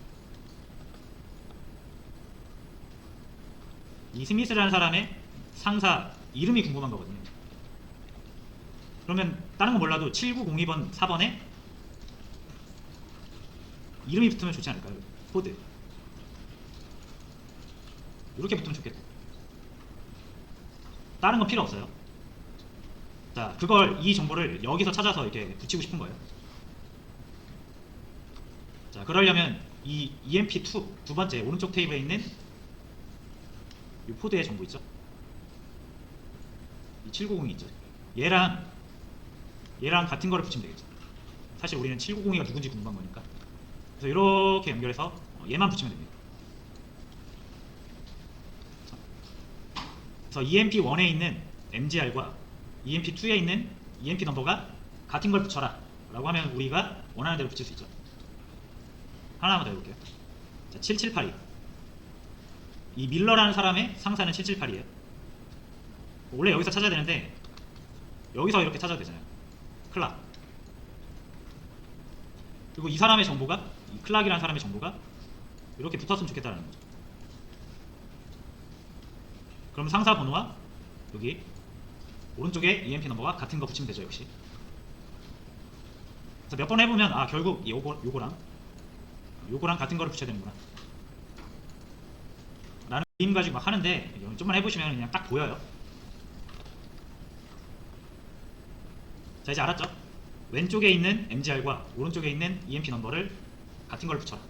이 스미스라는 사람의 상사 이름이 궁금한 거거든요. 그러면 다른 건 몰라도 7902번 4번에 이름이 붙으면 좋지 않을까요? 코드 이렇게 붙으면 좋겠다. 다른 건 필요 없어요. 자, 이 정보를 여기서 찾아서 이렇게 붙이고 싶은 거예요. 자, 그러려면 이 EMP2 두 번째 오른쪽 테이블에 있는 이 포드의 정보 있죠? 이 790이 있죠? 얘랑 같은 거를 붙이면 되겠죠. 사실 우리는 790이가 누군지 궁금한 거니까. 그래서 이렇게 연결해서 얘만 붙이면 됩니다. 그래서 EMP1에 있는 MGR과 EMP2에 있는 EMP 넘버가 같은 걸 붙여라 라고 하면 우리가 원하는 대로 붙일 수 있죠. 하나만 더 해볼게요. 자, 7782. 이 밀러라는 사람의 상사는 778이에요. 원래 여기서 찾아야 되는데 여기서 이렇게 찾아도 되잖아요. 클락. 그리고 이 사람의 정보가, 이 클락이라는 사람의 정보가 이렇게 붙었으면 좋겠다는 거죠. 그럼 상사 번호와 여기 오른쪽에 EMP 넘버가 같은 거 붙이면 되죠. 역시. 그래서 몇 번 해보면 결국 요거랑 같은 거를 붙여야 되는구나 라는 그림 가지고 막 하는데, 좀만 해보시면 그냥 딱 보여요. 자, 이제 알았죠? 왼쪽에 있는 MGR과 오른쪽에 있는 EMP 넘버를 같은 걸 붙여라.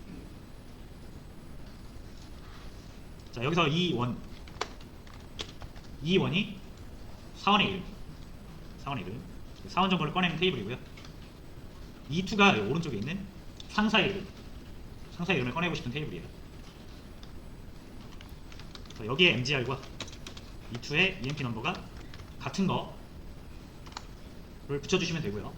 자, 여기서 이 원이 사원의 이름, 사원 정보를 꺼내는 테이블이고요. E2가 오른쪽에 있는 상사의 이름을 꺼내고 싶은 테이블이에요. 그래서 여기에 MGR과 E2의 EMP 넘버가 같은 거를 붙여주시면 되고요.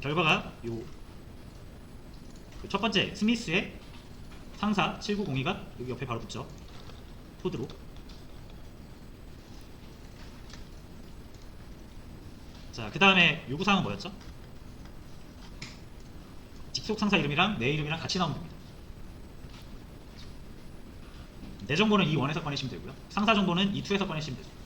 결과가 첫 번째 스미스의 상사 7902가 여기 옆에 바로 붙죠. 코드로. 자, 그 다음에 요구사항은 뭐였죠? 직속 상사 이름이랑 내 이름이랑 같이 나오면 됩니다. 내 정보는 E1에서 꺼내시면 되고요. 상사 정보는 E2에서 꺼내시면 되죠.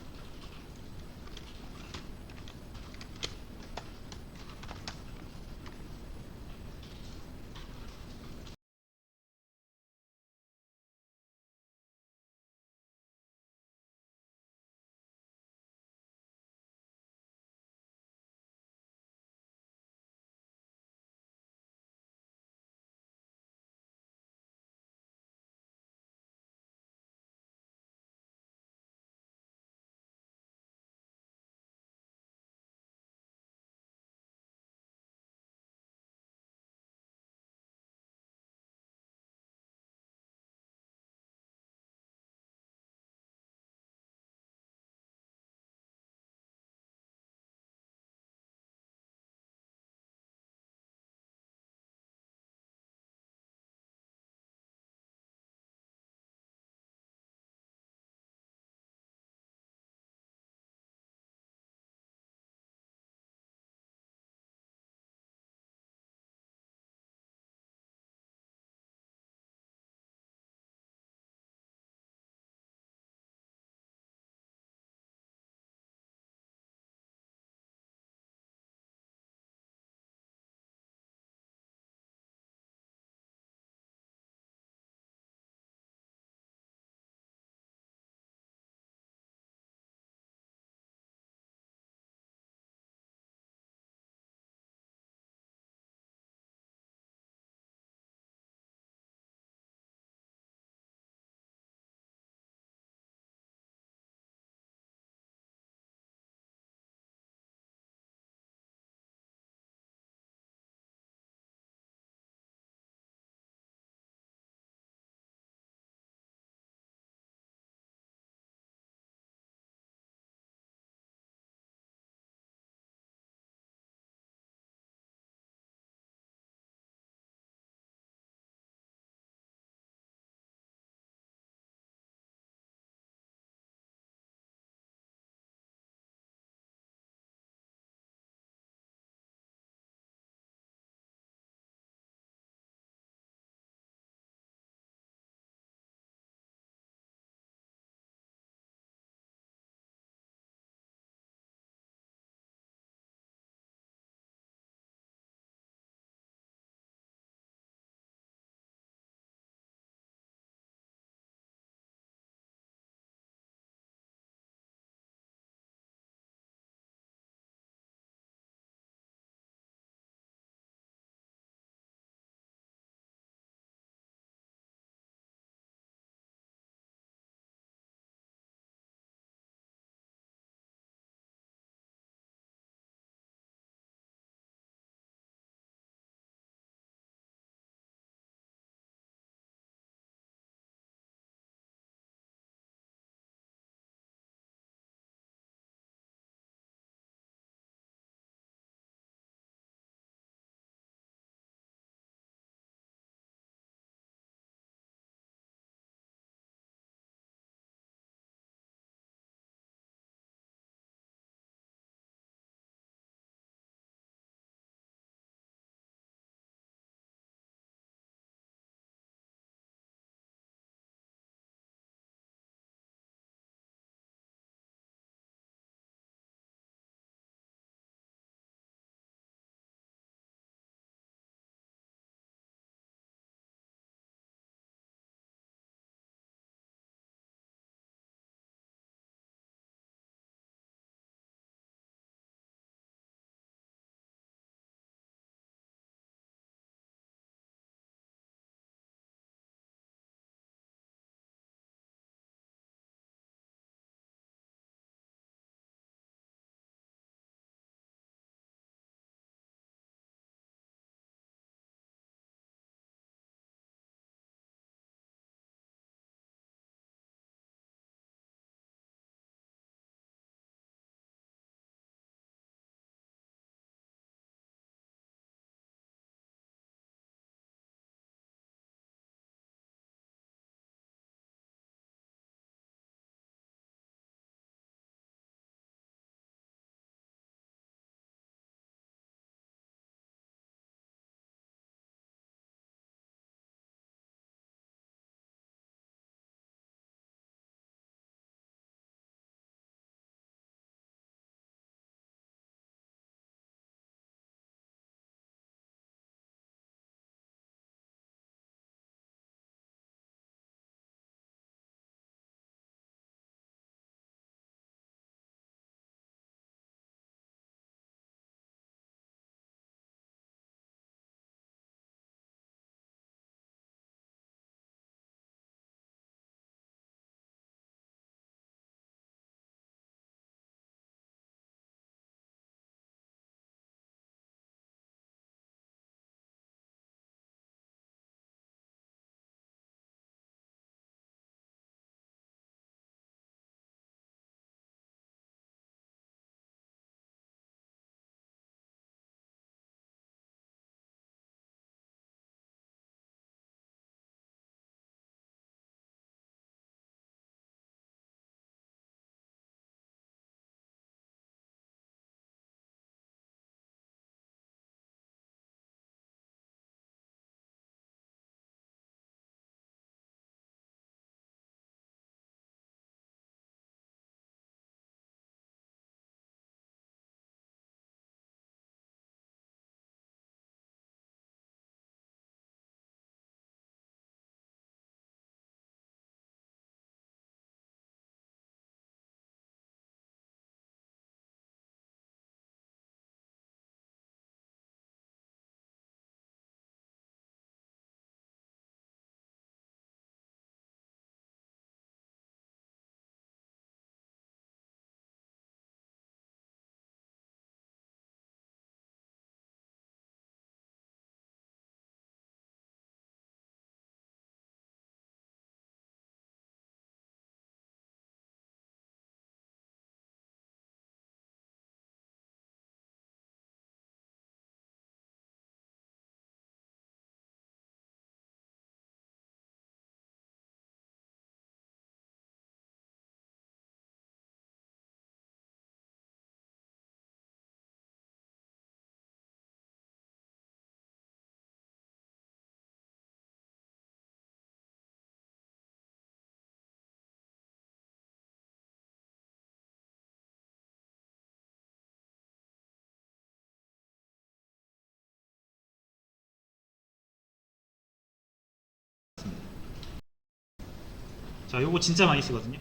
자, 요거 진짜 많이 쓰거든요.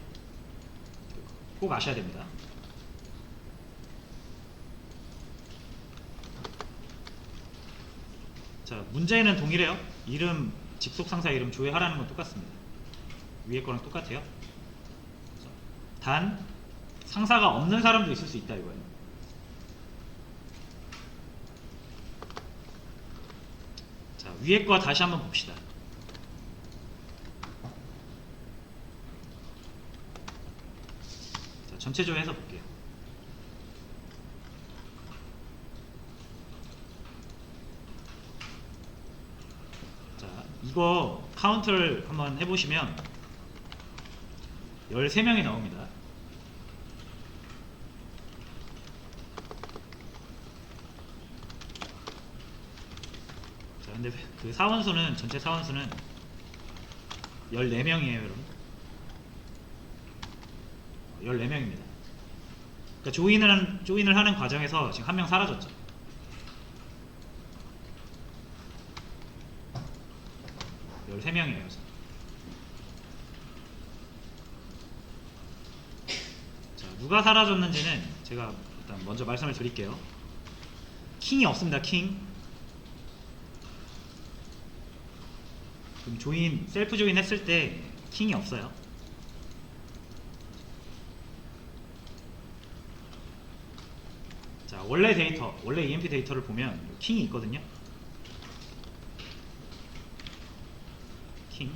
꼭 아셔야 됩니다. 자, 문제는 동일해요. 이름, 직속 상사 이름 조회하라는 건 똑같습니다. 위에 거랑 똑같아요. 단 상사가 없는 사람도 있을 수 있다 이거예요. 자, 위에 거 다시 한번 봅시다. 자, 전체적으로 해서 볼게요. 자, 이거 카운트를 한번 해보시면 13명이 나옵니다. 자, 근데 그 사원수는, 전체 사원수는 14명이에요, 여러분. 14명입니다. 그러니까 조인을 하는 과정에서 지금 한 명 사라졌죠. 열 13명이에요. 자, 누가 사라졌는지는 제가 일단 먼저 말씀을 드릴게요. 킹이 없습니다. 킹. 그럼 조인, 셀프 조인 했을 때 킹이 없어요. 자, 원래 데이터, 원래 EMP 데이터를 보면 킹이 있거든요. 킹.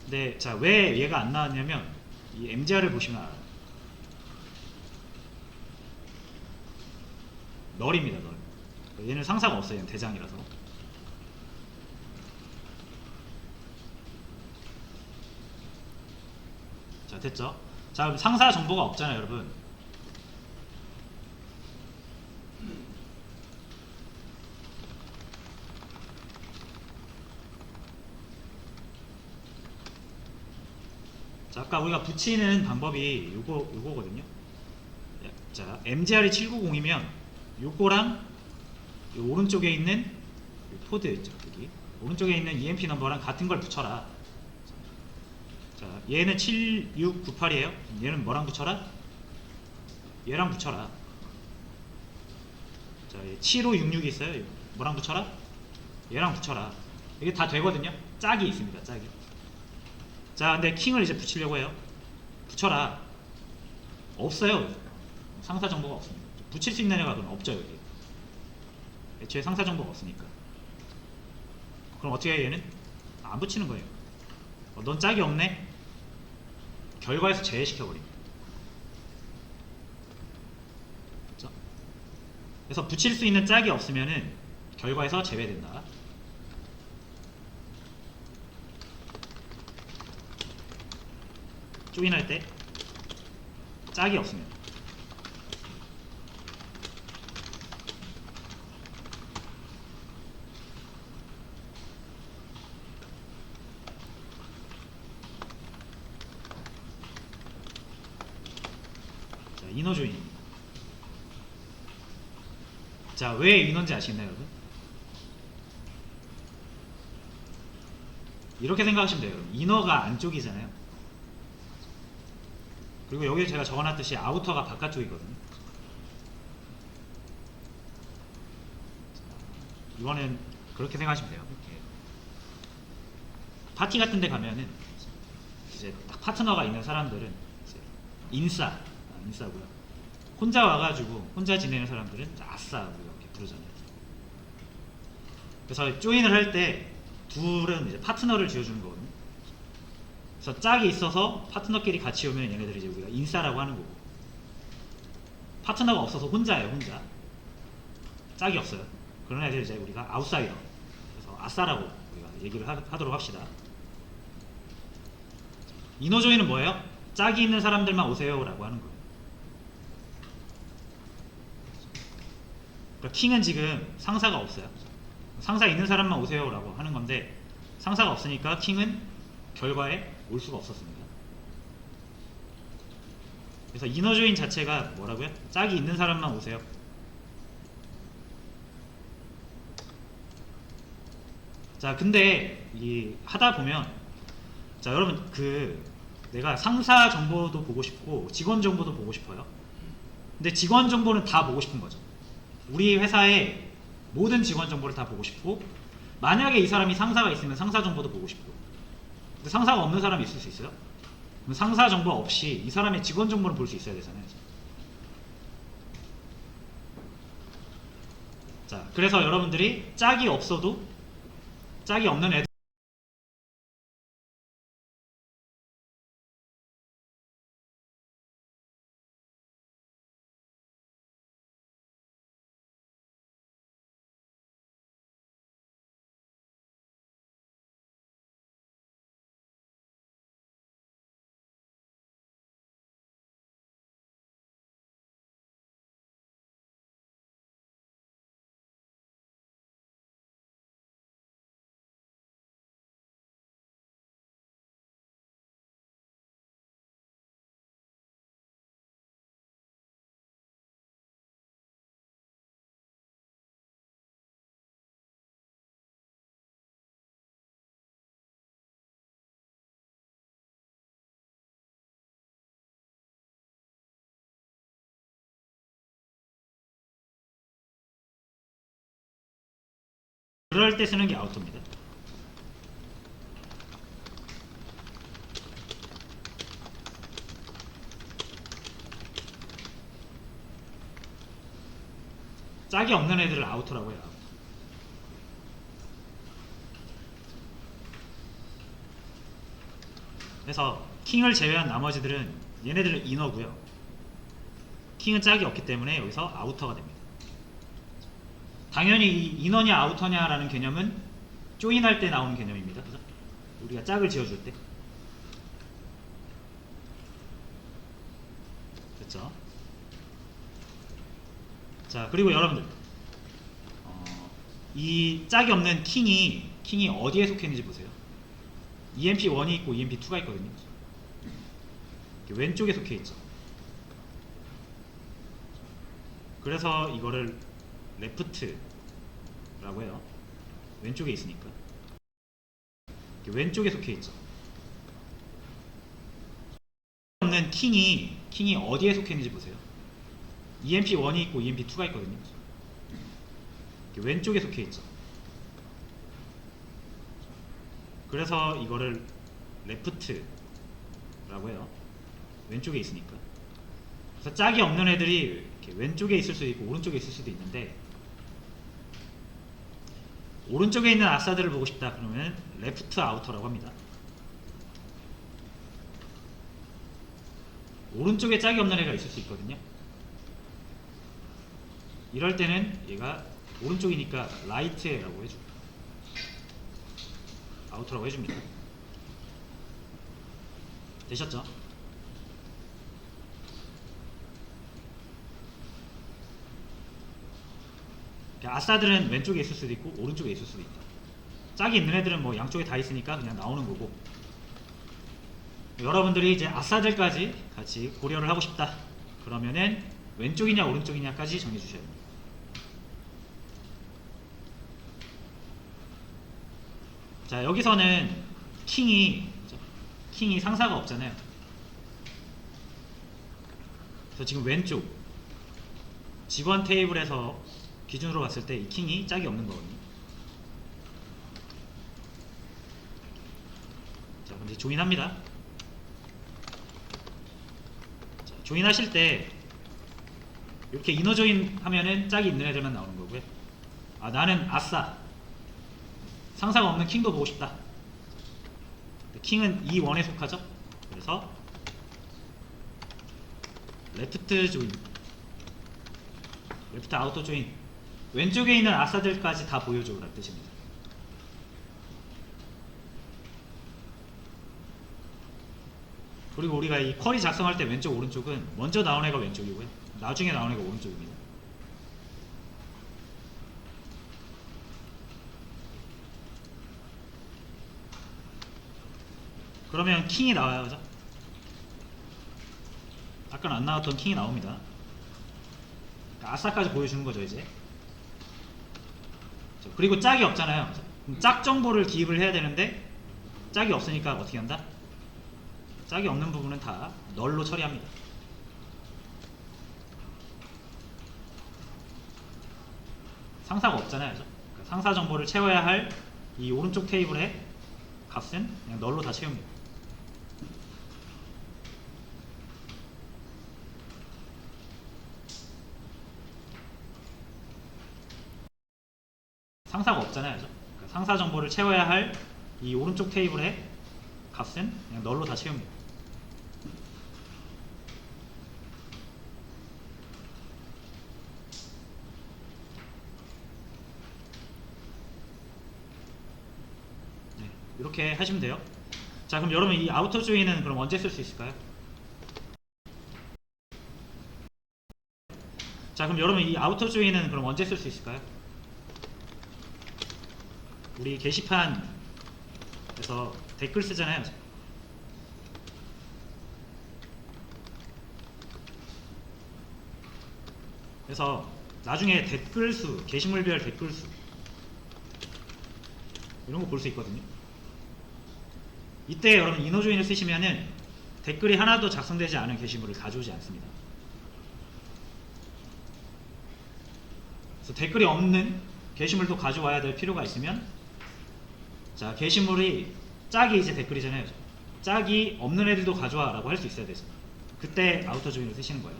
근데 자, 왜 얘가 안 나왔냐면 이 MGR을 보시면 알아요. 널입니다, 널. 얘는 상사가 없어요. 얘는 대장이라서. 자, 됐죠? 자, 그럼 상사 정보가 없잖아요, 여러분. 자, 아까 우리가 붙이는 방법이 요거거든요. 자, MGR이 790이면 요거랑 요 오른쪽에 있는 요 포드 있죠, 여기. 오른쪽에 있는 EMP 넘버랑 같은 걸 붙여라. 자, 얘는 7698이에요. 얘는 뭐랑 붙여라? 얘랑 붙여라. 자, 7566이 있어요. 뭐랑 붙여라? 얘랑 붙여라. 이게 다 되거든요. 짝이 있습니다. 짝이. 자, 근데 킹을 이제 붙이려고 해요. 붙여라. 없어요. 상사 정보가 없습니다. 붙일 수 있는 애가 그럼 없죠, 여기. 애초에 상사 정보가 없으니까. 그럼 어떻게 해, 얘는? 안 붙이는 거예요. 넌 짝이 없네? 결과에서 제외시켜버립니다. 그렇죠? 그래서 붙일 수 있는 짝이 없으면은 결과에서 제외된다. 조인할 때 짝이 없으면. 자, 인어 조인. 자, 왜 인어인지 아시겠나요, 여러분? 이렇게 생각하시면 돼요. 인어가 안쪽이잖아요. 그리고 여기 제가 적어놨듯이 아우터가 바깥쪽이거든요. 이거는 그렇게 생각하시면 돼요. 이렇게. 파티 같은 데 가면은 이제 딱 파트너가 있는 사람들은 이제 인싸고요. 혼자 와가지고 혼자 지내는 사람들은 아싸 이렇게 부르잖아요. 그래서 조인을 할 때 둘은 이제 파트너를 지어주는 거거든요. 그래서 짝이 있어서 파트너끼리 같이 오면 얘네들이 이제 우리가 인싸라고 하는 거고, 파트너가 없어서 혼자예요. 혼자. 짝이 없어요. 그런 애들 이제 우리가 아웃사이더, 그래서 아싸라고 우리가 얘기를 하도록 합시다. 인어조인은 뭐예요? 짝이 있는 사람들만 오세요 라고 하는 거예요. 그러니까 킹은 지금 상사가 없어요. 상사 있는 사람만 오세요 라고 하는 건데, 상사가 없으니까 킹은 결과에 올 수가 없었습니다. 그래서 인어조인 자체가 뭐라고요? 짝이 있는 사람만 오세요. 자, 근데 이 하다 보면, 자, 여러분 내가 상사 정보도 보고 싶고 직원 정보도 보고 싶어요. 근데 직원 정보는 다 보고 싶은 거죠. 우리 회사의 모든 직원 정보를 다 보고 싶고, 만약에 이 사람이 상사가 있으면 상사 정보도 보고 싶고, 근데 상사가 없는 사람이 있을 수 있어요? 그럼 상사 정보 없이 이 사람의 직원 정보를 볼 수 있어야 되잖아요. 자, 그래서 여러분들이 짝이 없어도, 짝이 없는 애들 그럴 때 쓰는 게 아우터입니다. 짝이 없는 애들을 아우터라고 해요. 아우터. 그래서 킹을 제외한 나머지들은 얘네들은 이너고요. 킹은 짝이 없기 때문에 여기서 아우터가 됩니다. 당연히 이 인원이 아우터냐라는 개념은 조인할 때 나오는 개념입니다. 그죠? 우리가 짝을 지어줄 때. 됐죠? 자, 그리고 여러분들 이 짝이 없는 킹이 어디에 속해 있는지 보세요. EMP1이 있고 EMP2가 있거든요. 왼쪽에 속해 있죠. 그래서 이거를 레프트라고 해요. 왼쪽에 있으니까. 왼쪽에 속해 있죠. 없는 킹이 어디에 속해 있는지 보세요. EMP1이 있고 EMP2가 있거든요. 왼쪽에 속해 있죠. 그래서 이거를 레프트라고 해요. 왼쪽에 있으니까. 그래서 짝이 없는 애들이 이렇게 왼쪽에 있을 수도 있고 오른쪽에 있을 수도 있는데, 오른쪽에 있는 아싸들을 보고 싶다 그러면 레프트 아우터라고 합니다. 오른쪽에 짝이 없는 애가 있을 수 있거든요. 이럴 때는 얘가 오른쪽이니까 라이트라고 해주고 아우터라고 해줍니다. 되셨죠? 아싸들은 왼쪽에 있을 수도 있고 오른쪽에 있을 수도 있다. 짝이 있는 애들은 뭐 양쪽에 다 있으니까 그냥 나오는 거고, 여러분들이 이제 아싸들까지 같이 고려를 하고 싶다 그러면은 왼쪽이냐 오른쪽이냐까지 정해주셔야 됩니다. 자, 여기서는 킹이 상사가 없잖아요. 그래서 지금 왼쪽 직원 테이블에서 기준으로 봤을 때 이 킹이 짝이 없는 거거든요. 자, 그럼 이제 조인합니다. 자, 조인하실 때 이렇게 이너 조인 하면은 짝이 있는 애들만 나오는 거고요. 아, 나는 아싸 상사가 없는 킹도 보고 싶다. 킹은 이 원에 속하죠. 그래서 레프트 조인, 레프트 아우터 조인, 왼쪽에 있는 아싸들까지 다 보여줘라는 뜻입니다. 그리고 우리가 이 쿼리 작성할 때 왼쪽 오른쪽은 먼저 나온 애가 왼쪽이고요, 나중에 나온 애가 오른쪽입니다. 그러면 킹이 나와요. 그죠? 아까는 안 나왔던 킹이 나옵니다. 그러니까 아싸까지 보여주는 거죠 이제. 그리고 짝이 없잖아요. 그럼 짝 정보를 기입을 해야 되는데 짝이 없으니까 어떻게 한다? 짝이 없는 부분은 다 널로 처리합니다. 상사가 없잖아요. 그죠? 그러니까 상사 정보를 채워야 할 이 오른쪽 테이블의 값은 그냥 널로 다 채웁니다. 상사가 없잖아요. 그죠? 그러니까 상사 정보를 채워야 할 이 오른쪽 테이블의 값은 그냥 널로 다 채웁니다. 네, 이렇게 하시면 돼요. 자, 그럼 여러분 이 아우터 조인은 그럼 언제 쓸 수 있을까요? 자, 그럼 여러분 이 아우터 조인은 그럼 언제 쓸 수 있을까요? 우리 게시판에서 댓글 쓰잖아요. 그래서 나중에 댓글 수, 게시물별 댓글 수 이런 거 볼 수 있거든요. 이때 여러분 이너조인을 쓰시면은 댓글이 하나도 작성되지 않은 게시물을 가져오지 않습니다. 그래서 댓글이 없는 게시물도 가져와야 될 필요가 있으면, 자, 게시물이 짝이 이제 댓글이잖아요. 짝이 없는 애들도 가져와 라고 할 수 있어야 돼서 그때 아우터 조인을 쓰시는 거예요.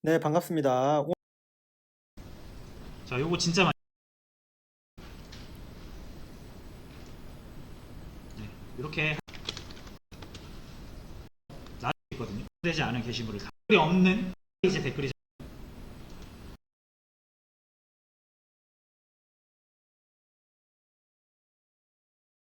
네, 반갑습니다. 자, 요거 진짜 많이 네, 이렇게 나중에 있거든요. 되지 않은 게시물을 댓글이 없는 이제 댓글이